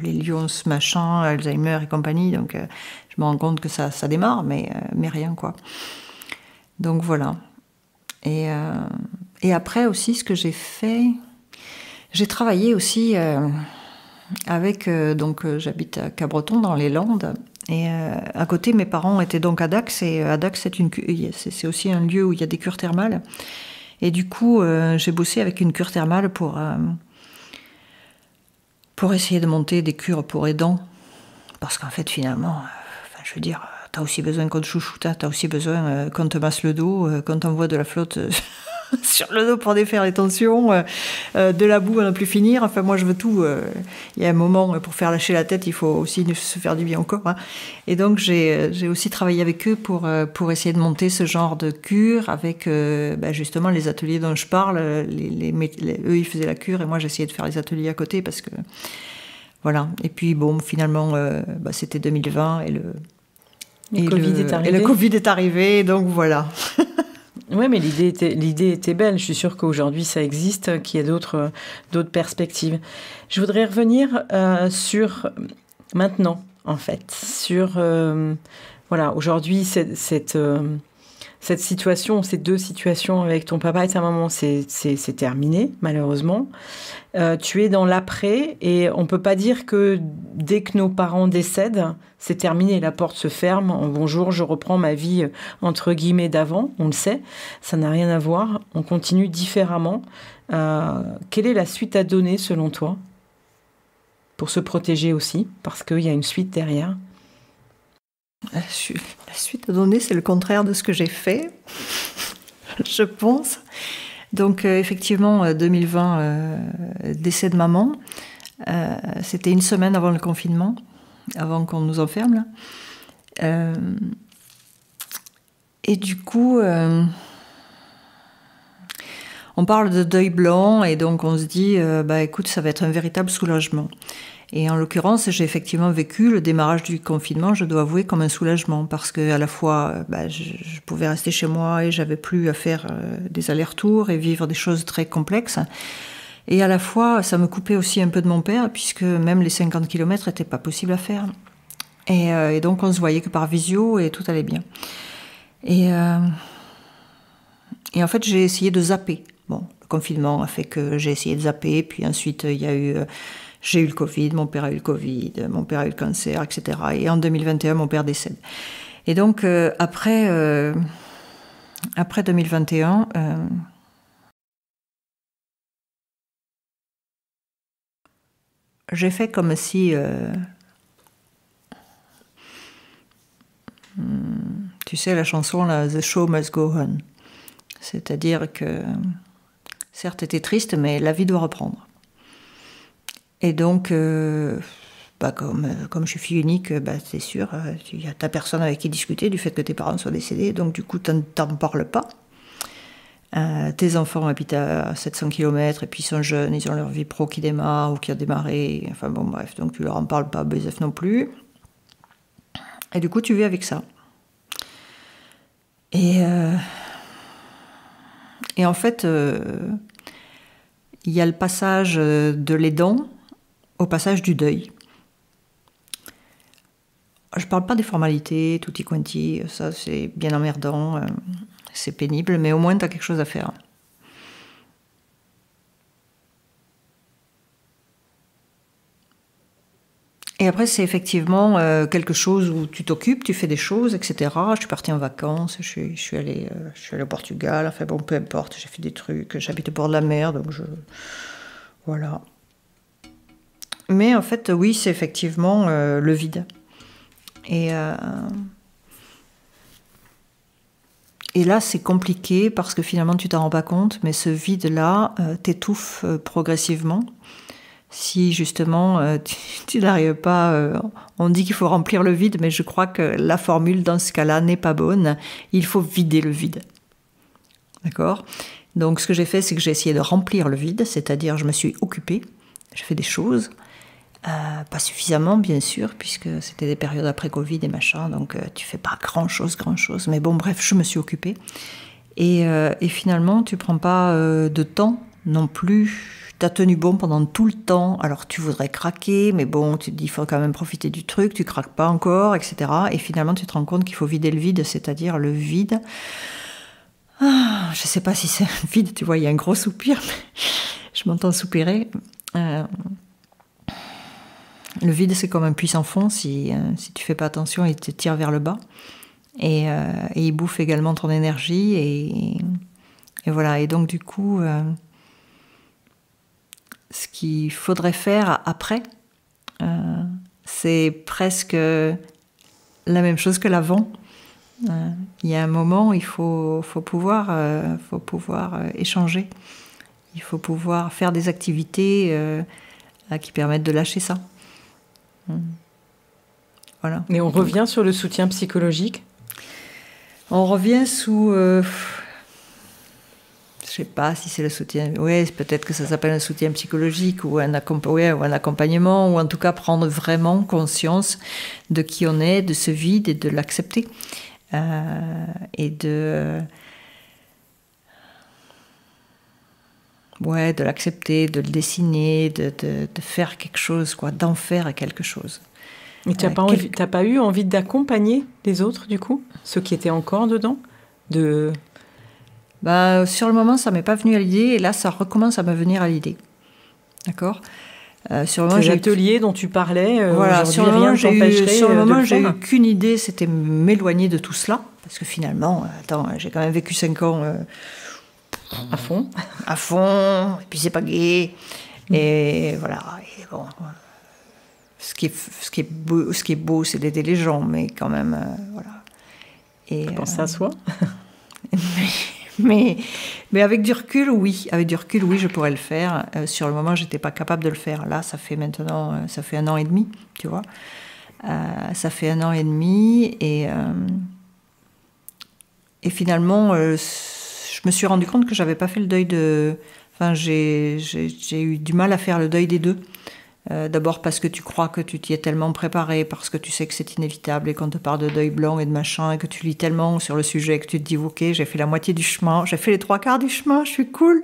les Lions machin, Alzheimer et compagnie. Donc je me rends compte que ça démarre, mais rien quoi. Donc voilà. Et après aussi, ce que j'ai fait, j'ai travaillé aussi. Avec j'habite à Cabreton dans les Landes et à côté mes parents étaient donc à Dax et à Dax c'est aussi un lieu où il y a des cures thermales et du coup j'ai bossé avec une cure thermale pour essayer de monter des cures pour aidants parce qu'en fait finalement je veux dire t'as aussi besoin qu'on te chouchoute, t'as aussi besoin qu'on te masse le dos, qu'on t'envoie de la flotte sur le dos pour défaire les tensions, de la boue à ne plus finir. Enfin, moi, je veux tout. Il y a un moment, pour faire lâcher la tête, il faut aussi se faire du bien au corps. Hein. Et donc, j'ai aussi travaillé avec eux pour essayer de monter ce genre de cure avec justement les ateliers dont je parle. Eux, ils faisaient la cure et moi, j'essayais de faire les ateliers à côté parce que... Voilà. Et puis, bon, finalement, c'était 2020 et le Covid est arrivé. Donc, voilà. Oui, mais l'idée était belle. Je suis sûre qu'aujourd'hui, ça existe, qu'il y a d'autres perspectives. Je voudrais revenir sur maintenant, en fait. Sur, aujourd'hui, cette situation, ces 2 situations avec ton papa et ta maman, c'est terminé, malheureusement. Tu es dans l'après et on ne peut pas dire que dès que nos parents décèdent, c'est terminé, la porte se ferme, en bonjour, je reprends ma vie entre guillemets d'avant, on le sait, ça n'a rien à voir, on continue différemment. Quelle est la suite à donner selon toi ? Pour se protéger aussi, parce qu'il y a une suite derrière. La suite à donner, c'est le contraire de ce que j'ai fait, je pense. Donc effectivement, 2020, décès de maman, c'était une semaine avant le confinement, avant qu'on nous enferme. Là. Et du coup, on parle de deuil blanc et donc on se dit, écoute, ça va être un véritable soulagement. Et en l'occurrence, j'ai effectivement vécu le démarrage du confinement, je dois avouer, comme un soulagement, parce qu'à la fois, je pouvais rester chez moi et j'avais plus à faire des allers-retours et vivre des choses très complexes. Et à la fois, ça me coupait aussi un peu de mon père, puisque même les 50 km n'étaient pas possibles à faire. Et donc, on se voyait que par visio et tout allait bien. Et en fait, j'ai essayé de zapper. Bon, le confinement a fait que j'ai essayé de zapper, puis ensuite, il y a eu... J'ai eu le Covid, mon père a eu le Covid, mon père a eu le cancer, etc. Et en 2021, mon père décède. Et donc, après 2021, j'ai fait comme si... tu sais, la chanson, là, The Show Must Go On. C'est-à-dire que, certes, t'es triste, mais la vie doit reprendre. Et donc, comme je suis fille unique, c'est sûr, t'as personne avec qui discuter du fait que tes parents soient décédés, donc du coup, t'en parles pas. Tes enfants habitent à 700 km et puis ils sont jeunes, ils ont leur vie pro qui démarre ou qui a démarré. Enfin bon, bref, donc tu leur en parles pas, BZF non plus. Et du coup, tu vis avec ça. Et en fait, il y a le passage de l'aidant au passage du deuil. Je ne parle pas des formalités, tutti quanti, ça c'est bien emmerdant, c'est pénible, mais au moins tu as quelque chose à faire. Et après, c'est effectivement quelque chose où tu t'occupes, tu fais des choses, etc. Je suis partie en vacances, je suis allée au Portugal, enfin bon, peu importe, j'ai fait des trucs, j'habite au bord de la mer, donc voilà. Mais en fait, oui, c'est effectivement le vide. Et là, c'est compliqué parce que finalement, tu t'en rends pas compte, mais ce vide-là t'étouffe progressivement. Si justement tu n'arrives pas, on dit qu'il faut remplir le vide, mais je crois que la formule dans ce cas-là n'est pas bonne. Il faut vider le vide. D'accord ? Donc ce que j'ai fait, c'est que j'ai essayé de remplir le vide, c'est-à-dire je me suis occupée, j'ai fait des choses, pas suffisamment bien sûr, puisque c'était des périodes après Covid et machin, donc tu fais pas grand-chose, mais bon bref, je me suis occupée. Et finalement, tu prends pas de temps non plus. T'as tenu bon pendant tout le temps, alors tu voudrais craquer, mais bon, tu te dis, il faut quand même profiter du truc, tu craques pas encore, etc. Et finalement, tu te rends compte qu'il faut vider le vide, c'est-à-dire le vide. Ah, je sais pas si c'est un vide, tu vois, il y a un gros soupir, mais je m'entends soupirer. Le vide, c'est comme un puits sans fond, si tu fais pas attention, il te tire vers le bas. Et il bouffe également ton énergie, et voilà. Et donc, du coup... ce qu'il faudrait faire après, c'est presque la même chose que l'avant. Il y a un moment où il faut pouvoir échanger. Il faut pouvoir faire des activités qui permettent de lâcher ça. Voilà. Et on revient sur le soutien psychologique ? On revient sous... je sais pas si c'est le soutien. Oui, peut-être que ça s'appelle un soutien psychologique ou un accompagnement, ou en tout cas prendre vraiment conscience de qui on est, de ce vide et de l'accepter. Et de l'accepter, de le dessiner, de faire quelque chose, quoi, d'en faire quelque chose. Et t'as pas eu envie d'accompagner les autres, du coup, ceux qui étaient encore dedans, sur le moment, ça m'est pas venu à l'idée, et là, ça recommence à me venir à l'idée. D'accord ? Sur le moment, ces ateliers dont tu parlais, voilà, aujourd'hui, rien ne t'empêcherait sur le moment, de j'ai le eu qu'une idée, c'était m'éloigner de tout cela, parce que finalement, j'ai quand même vécu 5 ans à fond, et puis c'est pas gai, et voilà. Et bon, ce qui est beau, c'est d'aider les gens, mais quand même, voilà. Et penser à soi. Mais avec du recul, oui, je pourrais le faire. Sur le moment, j'étais pas capable de le faire. Là, ça fait 1 an et demi, tu vois. Ça fait 1 an et demi, et finalement, je me suis rendu compte que j'avais pas fait le deuil de. Enfin, j'ai eu du mal à faire le deuil des deux. D'abord parce que tu crois que tu t'y es tellement préparé, parce que tu sais que c'est inévitable et qu'on te parle de deuil blanc et de machin, et que tu lis tellement sur le sujet que tu te dis ok, j'ai fait la moitié du chemin, j'ai fait les 3/4 du chemin, je suis cool.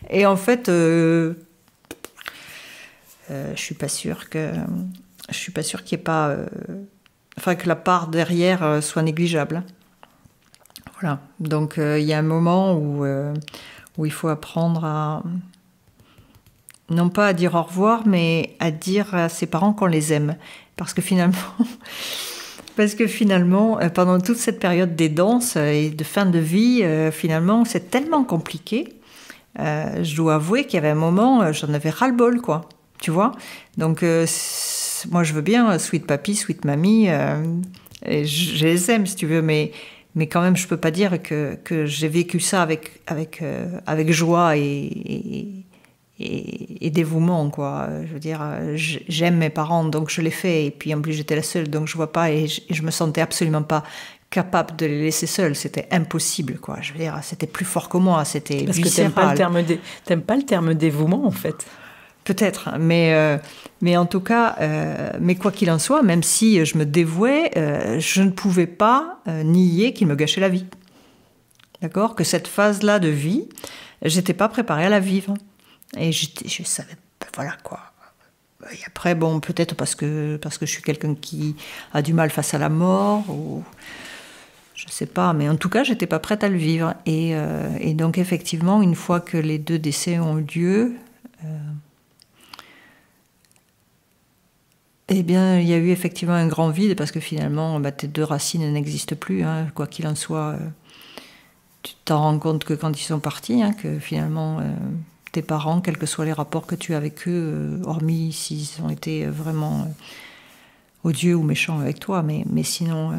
Et en fait, je suis pas sûre qu'il n'y ait pas, que la part derrière soit négligeable. Voilà. Donc il y a un moment où il faut apprendre à non pas à dire au revoir, mais à dire à ses parents qu'on les aime. Parce que finalement, pendant toute cette période d'aidance et de fin de vie, finalement, c'est tellement compliqué. Je dois avouer qu'il y avait un moment, j'en avais ras-le-bol, quoi. Tu vois ? Donc, moi, je veux bien sweet papy, sweet mamie. Je les aime, si tu veux, mais quand même, je peux pas dire que j'ai vécu ça avec joie et dévouement, quoi. Je veux dire, j'aime mes parents, donc je l'ai fait, et puis en plus j'étais la seule, donc je vois pas, et je me sentais absolument pas capable de les laisser seuls. C'était impossible, quoi. Je veux dire, c'était plus fort que moi, c'était Parce viscéral. que t'aimes pas le terme dévouement, en fait. Peut-être, mais en tout cas, mais quoi qu'il en soit, même si je me dévouais, je ne pouvais pas nier qu'il me gâchait la vie. D'accord ? Que cette phase-là de vie, j'étais pas préparée à la vivre. Et je savais, voilà quoi. Et après, bon, peut-être parce que je suis quelqu'un qui a du mal face à la mort, ou je sais pas, mais en tout cas, j'étais pas prête à le vivre. Et donc, effectivement, une fois que les 2 décès ont eu lieu, eh bien, il y a eu effectivement un grand vide, parce que finalement, tes 2 racines n'existent plus, hein, quoi qu'il en soit. Tu t'en rends compte que quand ils sont partis, hein, que finalement, tes parents, quels que soient les rapports que tu as avec eux, hormis s'ils ont été vraiment odieux ou méchants avec toi, mais sinon,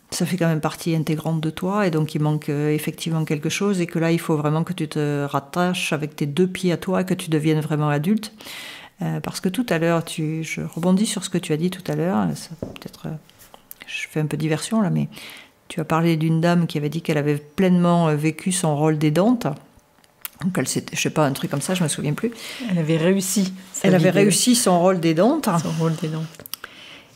ça fait quand même partie intégrante de toi, et donc il manque effectivement quelque chose, et que là, il faut vraiment que tu te rattaches avec tes 2 pieds à toi, et que tu deviennes vraiment adulte. Parce que tout à l'heure, je rebondis sur ce que tu as dit tout à l'heure, peut-être, je fais un peu diversion là, mais tu as parlé d'une dame qui avait dit qu'elle avait pleinement vécu son rôle d'aidante. Donc je sais pas, un truc comme ça, je me souviens plus. Elle avait réussi. Elle avait réussi son rôle d'aidante. Son rôle d'aidante.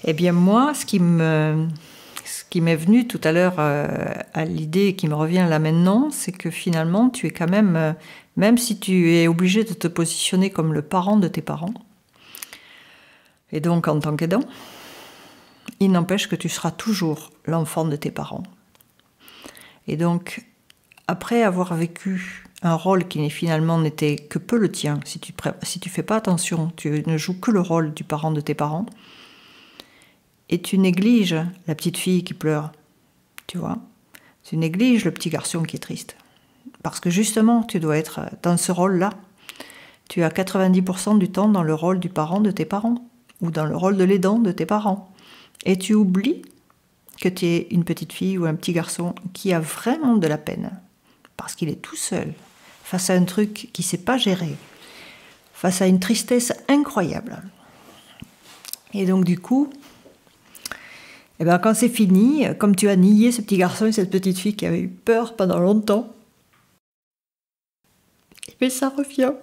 Eh bien moi, ce qui m'est venu tout à l'heure à l'idée, et qui me revient là maintenant, c'est que finalement, tu es quand même si tu es obligé de te positionner comme le parent de tes parents, et donc en tant qu'aidant, il n'empêche que tu seras toujours l'enfant de tes parents. Et donc, après avoir vécu un rôle qui finalement n'était que peu le tien, si tu fais pas attention, tu ne joues que le rôle du parent de tes parents, et tu négliges la petite fille qui pleure, tu vois. Tu négliges le petit garçon qui est triste. Parce que justement, tu dois être dans ce rôle-là. Tu as 90% du temps dans le rôle du parent de tes parents, ou dans le rôle de l'aidant de tes parents. Et tu oublies que tu es une petite fille ou un petit garçon qui a vraiment de la peine, parce qu'il est tout seul, face à un truc qu'il ne sait pas gérer, face à une tristesse incroyable. Et donc du coup, eh ben, quand c'est fini, comme tu as nié ce petit garçon et cette petite fille qui avait eu peur pendant longtemps, mais ça revient.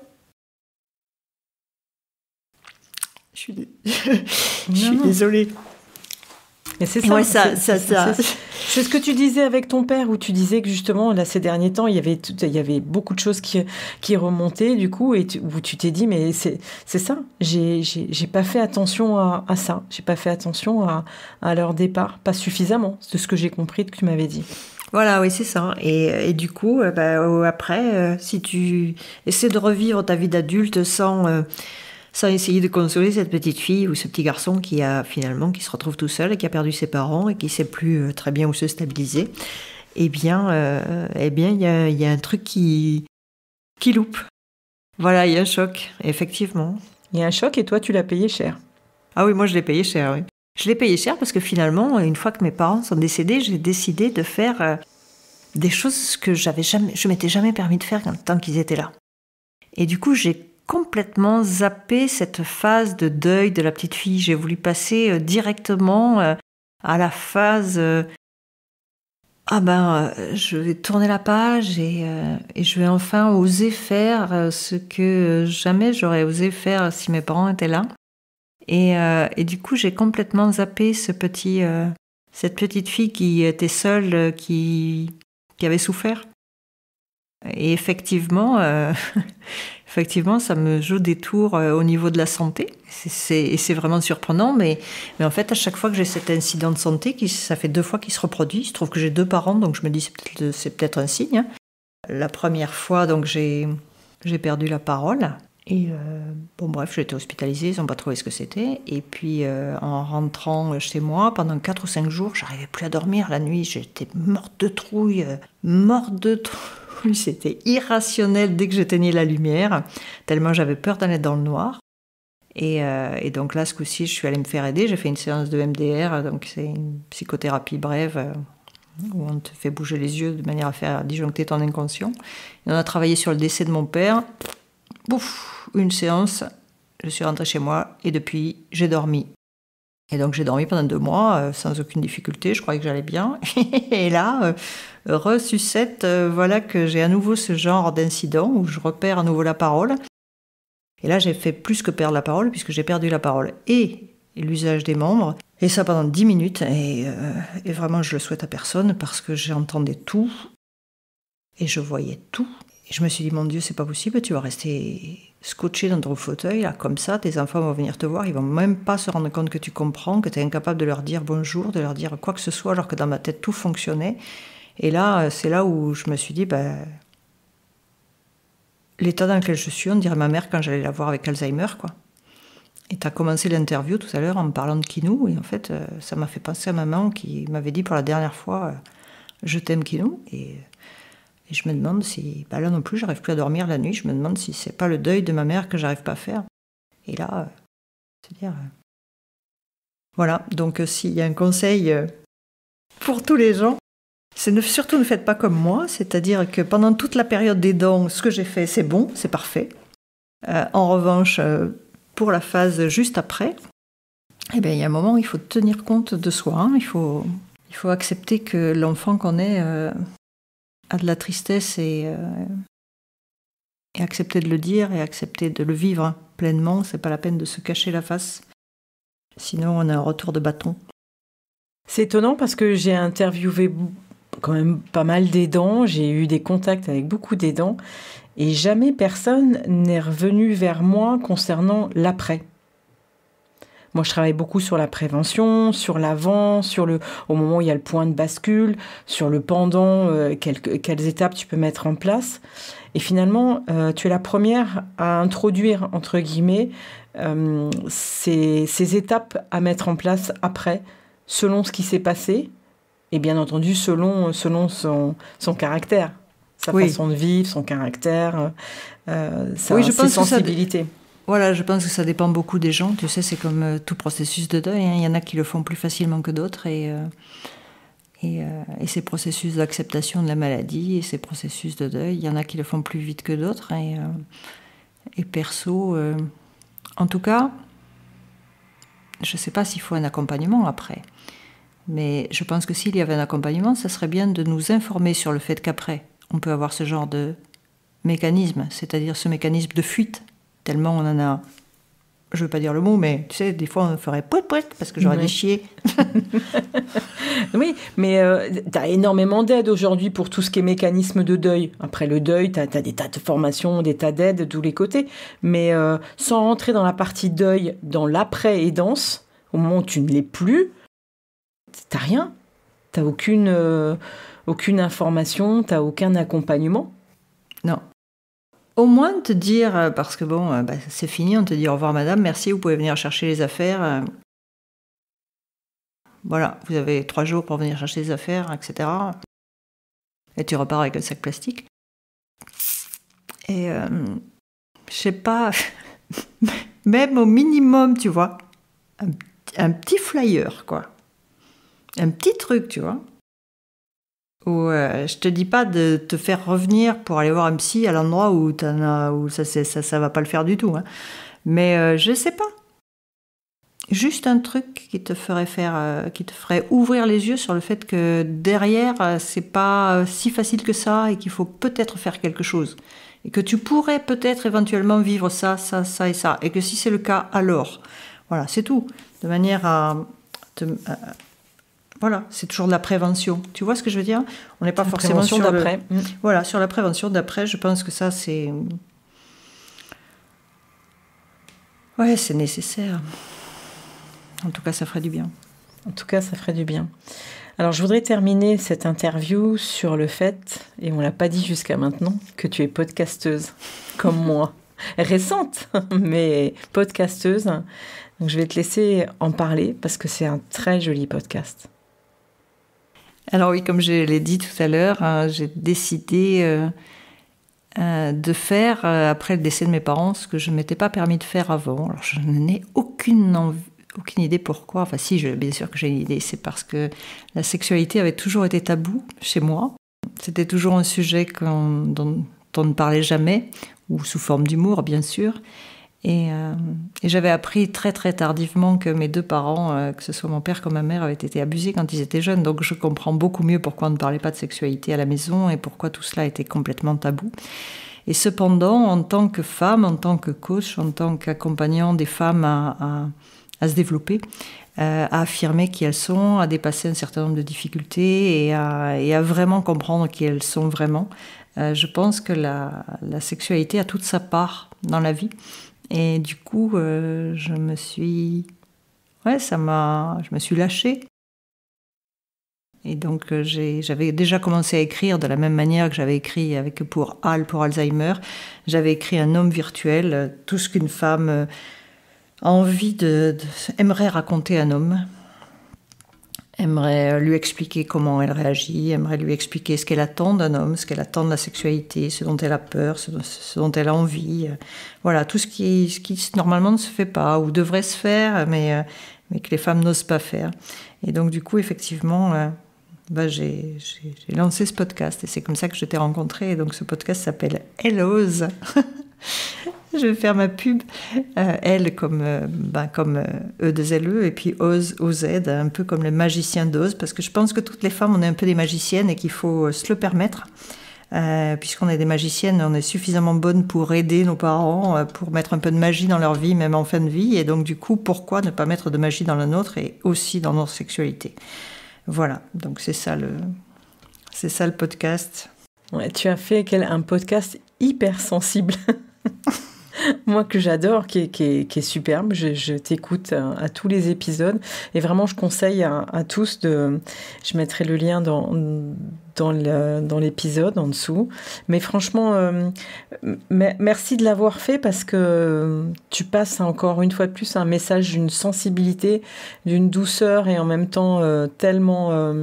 Je suis désolée. Mais c'est ça, ouais, c'est ce que tu disais avec ton père, où tu disais que justement, là, ces derniers temps, il y avait beaucoup de choses qui remontaient, du coup, et où tu t'es dit, mais c'est ça, j'ai pas fait attention à ça, j'ai pas fait attention à leur départ, pas suffisamment, de ce que j'ai compris que tu m'avais dit. Voilà, oui, c'est ça. Et du coup, après, si tu essaies de revivre ta vie d'adulte sans essayer de consoler cette petite fille ou ce petit garçon qui se retrouve tout seul et qui a perdu ses parents et qui ne sait plus très bien où se stabiliser, eh bien, il y a un truc qui loupe. Voilà, il y a un choc, effectivement. Il y a un choc, et toi, tu l'as payé cher. Ah oui, moi, je l'ai payé cher, oui. Je l'ai payé cher parce que finalement, une fois que mes parents sont décédés, j'ai décidé de faire des choses que je m'étais jamais permis de faire tant qu'ils étaient là. Et du coup, j'ai complètement zappé cette phase de deuil de la petite fille. J'ai voulu passer directement à la phase je vais tourner la page et je vais enfin oser faire ce que jamais j'aurais osé faire si mes parents étaient là. Et du coup, j'ai complètement zappé cette petite fille qui était seule, qui avait souffert. Et effectivement, ça me joue des tours au niveau de la santé. C'est vraiment surprenant, mais en fait, à chaque fois que j'ai cet incident de santé, ça fait 2 fois qu'il se reproduit. Il se trouve que j'ai 2 parents, donc je me dis c'est peut-être un signe. La première fois, donc j'ai perdu la parole. Et bref, j'ai été hospitalisée, ils n'ont pas trouvé ce que c'était. Et puis, en rentrant chez moi, pendant 4 ou 5 jours, j'arrivais plus à dormir la nuit. J'étais morte de trouille. C'était irrationnel dès que j'éteignais la lumière, tellement j'avais peur d'aller dans le noir. Et donc là, ce coup-ci, je suis allée me faire aider. J'ai fait une séance de MDR, donc c'est une psychothérapie brève où on te fait bouger les yeux de manière à faire disjoncter ton inconscient. Et on a travaillé sur le décès de mon père. Bouf, une séance, je suis rentrée chez moi et depuis, j'ai dormi. Et donc j'ai dormi pendant 2 mois sans aucune difficulté, je croyais que j'allais bien. Et là, ressucette, voilà que j'ai à nouveau ce genre d'incident où je repère à nouveau la parole. Et là j'ai fait plus que perdre la parole, puisque j'ai perdu la parole et l'usage des membres. Et ça pendant 10 minutes. Et vraiment je le souhaite à personne, parce que j'entendais tout et je voyais tout. Et je me suis dit, mon Dieu, c'est pas possible, tu vas rester scotché dans ton fauteuil, là, comme ça, tes enfants vont venir te voir, ils vont même pas se rendre compte que tu comprends, que tu es incapable de leur dire bonjour, de leur dire quoi que ce soit, alors que dans ma tête, tout fonctionnait. Et là, c'est là où je me suis dit, l'état dans lequel je suis, on dirait ma mère quand j'allais la voir avec Alzheimer, quoi. Et tu as commencé l'interview tout à l'heure en me parlant de Kinou, et en fait, ça m'a fait penser à maman qui m'avait dit pour la dernière fois, je t'aime Kinou, et je me demande si, là non plus, j'arrive plus à dormir la nuit. Je me demande si c'est pas le deuil de ma mère que j'arrive pas à faire. Et là, c'est-à-dire, voilà. Donc, s'il y a un conseil pour tous les gens, c'est surtout ne faites pas comme moi. C'est-à-dire que pendant toute la période des dons, ce que j'ai fait, c'est bon, c'est parfait. En revanche, pour la phase juste après, il y a un moment où il faut tenir compte de soi. Hein. Il faut accepter que l'enfant qu'on est a de la tristesse et accepter de le dire et accepter de le vivre pleinement. C'est pas la peine de se cacher la face, sinon on a un retour de bâton. C'est étonnant parce que j'ai interviewé quand même pas mal d'aidants, j'ai eu des contacts avec beaucoup d'aidants et jamais personne n'est revenu vers moi concernant l'après. Moi, je travaille beaucoup sur la prévention, sur l'avant, au moment où il y a le point de bascule, sur le pendant, quelles étapes tu peux mettre en place. Et finalement, tu es la première à introduire, entre guillemets, ces étapes à mettre en place après, selon ce qui s'est passé, et bien entendu, selon son caractère, sa façon de vivre, son caractère, ses sensibilités. Voilà, je pense que ça dépend beaucoup des gens. Tu sais, c'est comme tout processus de deuil. Hein. Il y en a qui le font plus facilement que d'autres. Et ces processus d'acceptation de la maladie et ces processus de deuil, il y en a qui le font plus vite que d'autres. Et perso, en tout cas, je ne sais pas s'il faut un accompagnement après. Mais je pense que s'il y avait un accompagnement, ça serait bien de nous informer sur le fait qu'après, on peut avoir ce genre de mécanisme, c'est-à-dire ce mécanisme de fuite. Tellement on en a, je veux pas dire le mot, mais tu sais, des fois on ferait pouet parce que j'aurais des chier. Oui, mais tu as énormément d'aide aujourd'hui pour tout ce qui est mécanisme de deuil. Après le deuil, tu as des tas de formations, des tas d'aides de tous les côtés. Mais sans rentrer dans la partie deuil, dans l'après-aidance, au moment où tu ne l'es plus, tu n'as rien. Tu n'as aucune information, tu n'as aucun accompagnement. Non. Au moins te dire, parce que c'est fini, on te dit au revoir madame, merci, vous pouvez venir chercher les affaires. Voilà, vous avez 3 jours pour venir chercher les affaires, etc. Et tu repars avec un sac plastique. Et je sais pas, même au minimum, tu vois, un petit flyer, quoi. Un petit truc, tu vois. Où je te dis pas de te faire revenir pour aller voir un psy à l'endroit où ça va pas le faire du tout. Hein. Mais je sais pas. Juste un truc qui te ferait ouvrir les yeux sur le fait que derrière, c'est pas si facile que ça et qu'il faut peut-être faire quelque chose. Et que tu pourrais peut-être éventuellement vivre ça et ça. Et que si c'est le cas, alors. Voilà, c'est tout. De manière à voilà, c'est toujours de la prévention. Tu vois ce que je veux dire ? On n'est pas forcément sur d'après. Voilà, sur la prévention d'après, je pense que ça, c'est... Ouais, c'est nécessaire. En tout cas, ça ferait du bien. En tout cas, ça ferait du bien. Alors, je voudrais terminer cette interview sur le fait, et on ne l'a pas dit jusqu'à maintenant, que tu es podcasteuse, comme moi. Récente, mais podcasteuse. Donc, je vais te laisser en parler, parce que c'est un très joli podcast. Alors oui, comme je l'ai dit tout à l'heure, j'ai décidé de faire, après le décès de mes parents, ce que je ne m'étais pas permis de faire avant. Alors je n'ai aucune idée pourquoi. Enfin si, bien sûr que j'ai une idée. C'est parce que la sexualité avait toujours été tabou chez moi. C'était toujours un sujet dont on ne parlait jamais, ou sous forme d'humour, bien sûr. Et j'avais appris très très tardivement que mes deux parents, que ce soit mon père comme ma mère, avaient été abusés quand ils étaient jeunes. Donc je comprends beaucoup mieux pourquoi on ne parlait pas de sexualité à la maison et pourquoi tout cela était complètement tabou. Et cependant, en tant que femme, en tant que coach, en tant qu'accompagnant des femmes à se développer, à affirmer qui elles sont, à dépasser un certain nombre de difficultés et à vraiment comprendre qui elles sont vraiment, je pense que la sexualité a toute sa part dans la vie. Et du coup, je me suis lâchée. Et donc, j'avais déjà commencé à écrire de la même manière que j'avais écrit pour Alzheimer. J'avais écrit Un homme virtuel, tout ce qu'une femme a envie aimerait raconter à un homme. Aimerait lui expliquer comment elle réagit, aimerait lui expliquer ce qu'elle attend d'un homme, ce qu'elle attend de la sexualité, ce dont elle a peur, ce dont elle a envie. Voilà, tout ce qui normalement ne se fait pas ou devrait se faire, mais que les femmes n'osent pas faire. Et donc du coup, effectivement, j'ai lancé ce podcast et c'est comme ça que je t'ai rencontrée. Et donc ce podcast s'appelle Elle ose. Je vais faire ma pub. Elle comme E2LE et puis Oz, OZ, un peu comme le magicien d'Oz, parce que je pense que toutes les femmes, on est un peu des magiciennes et qu'il faut se le permettre. Puisqu'on est des magiciennes, on est suffisamment bonnes pour aider nos parents, pour mettre un peu de magie dans leur vie, même en fin de vie. Et donc du coup, pourquoi ne pas mettre de magie dans la nôtre et aussi dans notre sexualité ? Voilà, donc c'est ça le podcast. Ouais, tu as fait un podcast hyper sensible. Moi que j'adore, qui est superbe. Je t'écoute à tous les épisodes et vraiment je conseille à tous je mettrai le lien dans l'épisode en dessous. Mais franchement, merci de l'avoir fait parce que tu passes encore une fois de plus un message d'une sensibilité, d'une douceur et en même temps tellement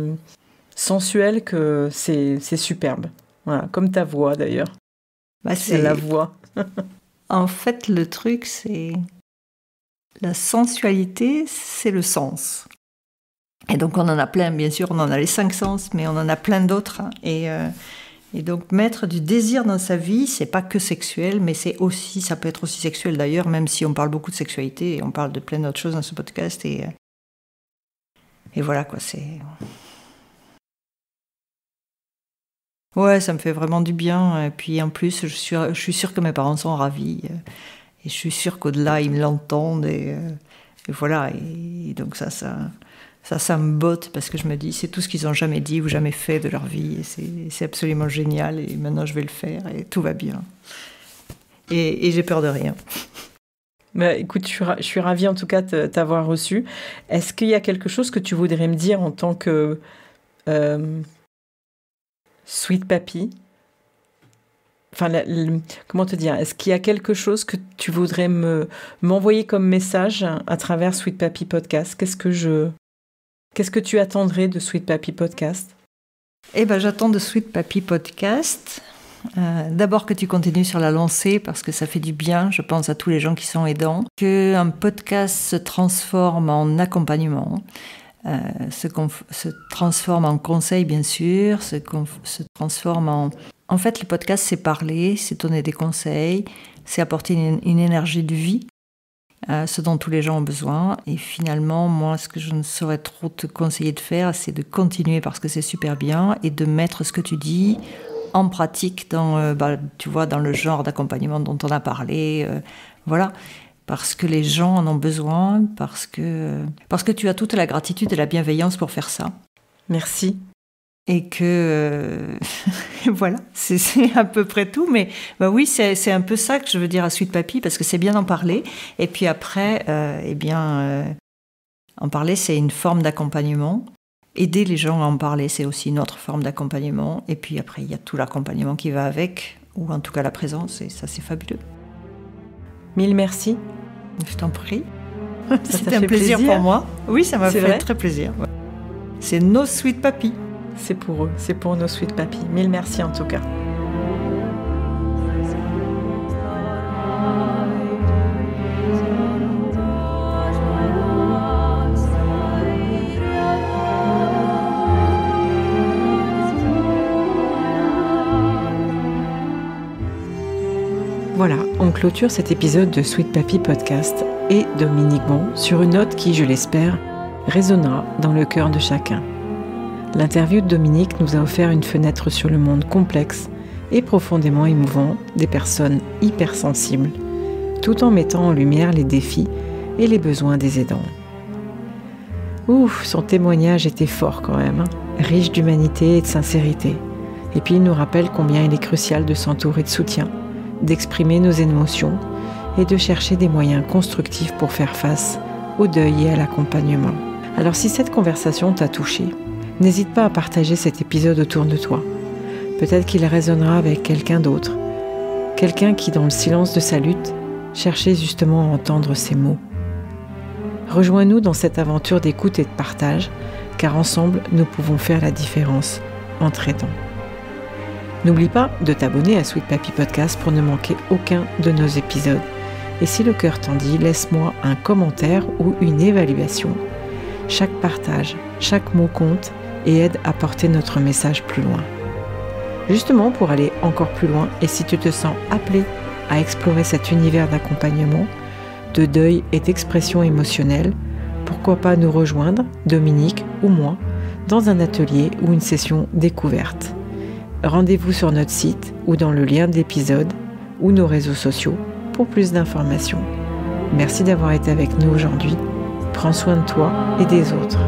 sensuel que c'est superbe. Voilà, comme ta voix d'ailleurs. C'est la voix. En fait, le truc, c'est la sensualité, c'est le sens. Et donc, on en a plein, bien sûr, on en a les 5 sens, mais on en a plein d'autres. Et donc, mettre du désir dans sa vie, c'est pas que sexuel, mais ça peut être aussi sexuel d'ailleurs, même si on parle beaucoup de sexualité, et on parle de plein d'autres choses dans ce podcast. Et voilà, quoi, c'est... Ouais, ça me fait vraiment du bien. Et puis en plus, je suis sûre que mes parents sont ravis. Et je suis sûre qu'au-delà, ils me l'entendent. Et voilà. Et donc ça me botte parce que je me dis, c'est tout ce qu'ils n'ont jamais dit ou jamais fait de leur vie. Et c'est absolument génial. Et maintenant, je vais le faire et tout va bien. Et j'ai peur de rien. Bah, écoute, je suis ravie en tout cas de t'avoir reçu. Est-ce qu'il y a quelque chose que tu voudrais me dire en tant que... Sweet Papy, enfin, comment te dire, est-ce qu'il y a quelque chose que tu voudrais m'envoyer comme message à travers Sweet Papy Podcast ? Qu'est-ce que tu attendrais de Sweet Papy Podcast ? Eh ben, j'attends de Sweet Papy Podcast. D'abord que tu continues sur la lancée parce que ça fait du bien, je pense à tous les gens qui sont aidants, qu'un podcast se transforme en accompagnement. Se transforme en conseil, bien sûr, se transforme en... En fait, le podcast, c'est parler, c'est donner des conseils, c'est apporter une énergie de vie, ce dont tous les gens ont besoin. Et finalement, moi, ce que je ne saurais trop te conseiller de faire, c'est de continuer parce que c'est super bien et de mettre ce que tu dis en pratique tu vois, dans le genre d'accompagnement dont on a parlé. Voilà. Parce que les gens en ont besoin, parce que tu as toute la gratitude et la bienveillance pour faire ça. Merci. Et que... voilà, c'est à peu près tout. Mais oui, c'est un peu ça que je veux dire à Sweet Papy, parce que c'est bien d'en parler. Et puis après, en parler, c'est une forme d'accompagnement. Aider les gens à en parler, c'est aussi une autre forme d'accompagnement. Et puis après, il y a tout l'accompagnement qui va avec, ou en tout cas la présence, et ça, c'est fabuleux. Mille merci. Je t'en prie. C'était un plaisir pour moi. Oui, ça m'a fait très plaisir. Ouais. C'est nos Sweet Papy. C'est pour eux, c'est pour nos Sweet Papy. Mille merci en tout cas. Voilà, on clôture cet épisode de Sweet Papy Podcast et Dominique Bon sur une note qui, je l'espère, résonnera dans le cœur de chacun. L'interview de Dominique nous a offert une fenêtre sur le monde complexe et profondément émouvant des personnes hypersensibles, tout en mettant en lumière les défis et les besoins des aidants. Ouf, son témoignage était fort quand même, riche d'humanité et de sincérité. Et puis il nous rappelle combien il est crucial de s'entourer de soutien, d'exprimer nos émotions et de chercher des moyens constructifs pour faire face au deuil et à l'accompagnement. Alors si cette conversation t'a touché, n'hésite pas à partager cet épisode autour de toi. Peut-être qu'il résonnera avec quelqu'un d'autre, quelqu'un qui, dans le silence de sa lutte, cherchait justement à entendre ces mots. Rejoins-nous dans cette aventure d'écoute et de partage, car ensemble, nous pouvons faire la différence entre aidants. N'oublie pas de t'abonner à Sweet Papy Podcast pour ne manquer aucun de nos épisodes. Et si le cœur t'en dit, laisse-moi un commentaire ou une évaluation. Chaque partage, chaque mot compte et aide à porter notre message plus loin. Justement, pour aller encore plus loin, et si tu te sens appelé à explorer cet univers d'accompagnement, de deuil et d'expression émotionnelle, pourquoi pas nous rejoindre, Dominique ou moi, dans un atelier ou une session découverte. Rendez-vous sur notre site ou dans le lien de l'épisode ou nos réseaux sociaux pour plus d'informations. Merci d'avoir été avec nous aujourd'hui. Prends soin de toi et des autres.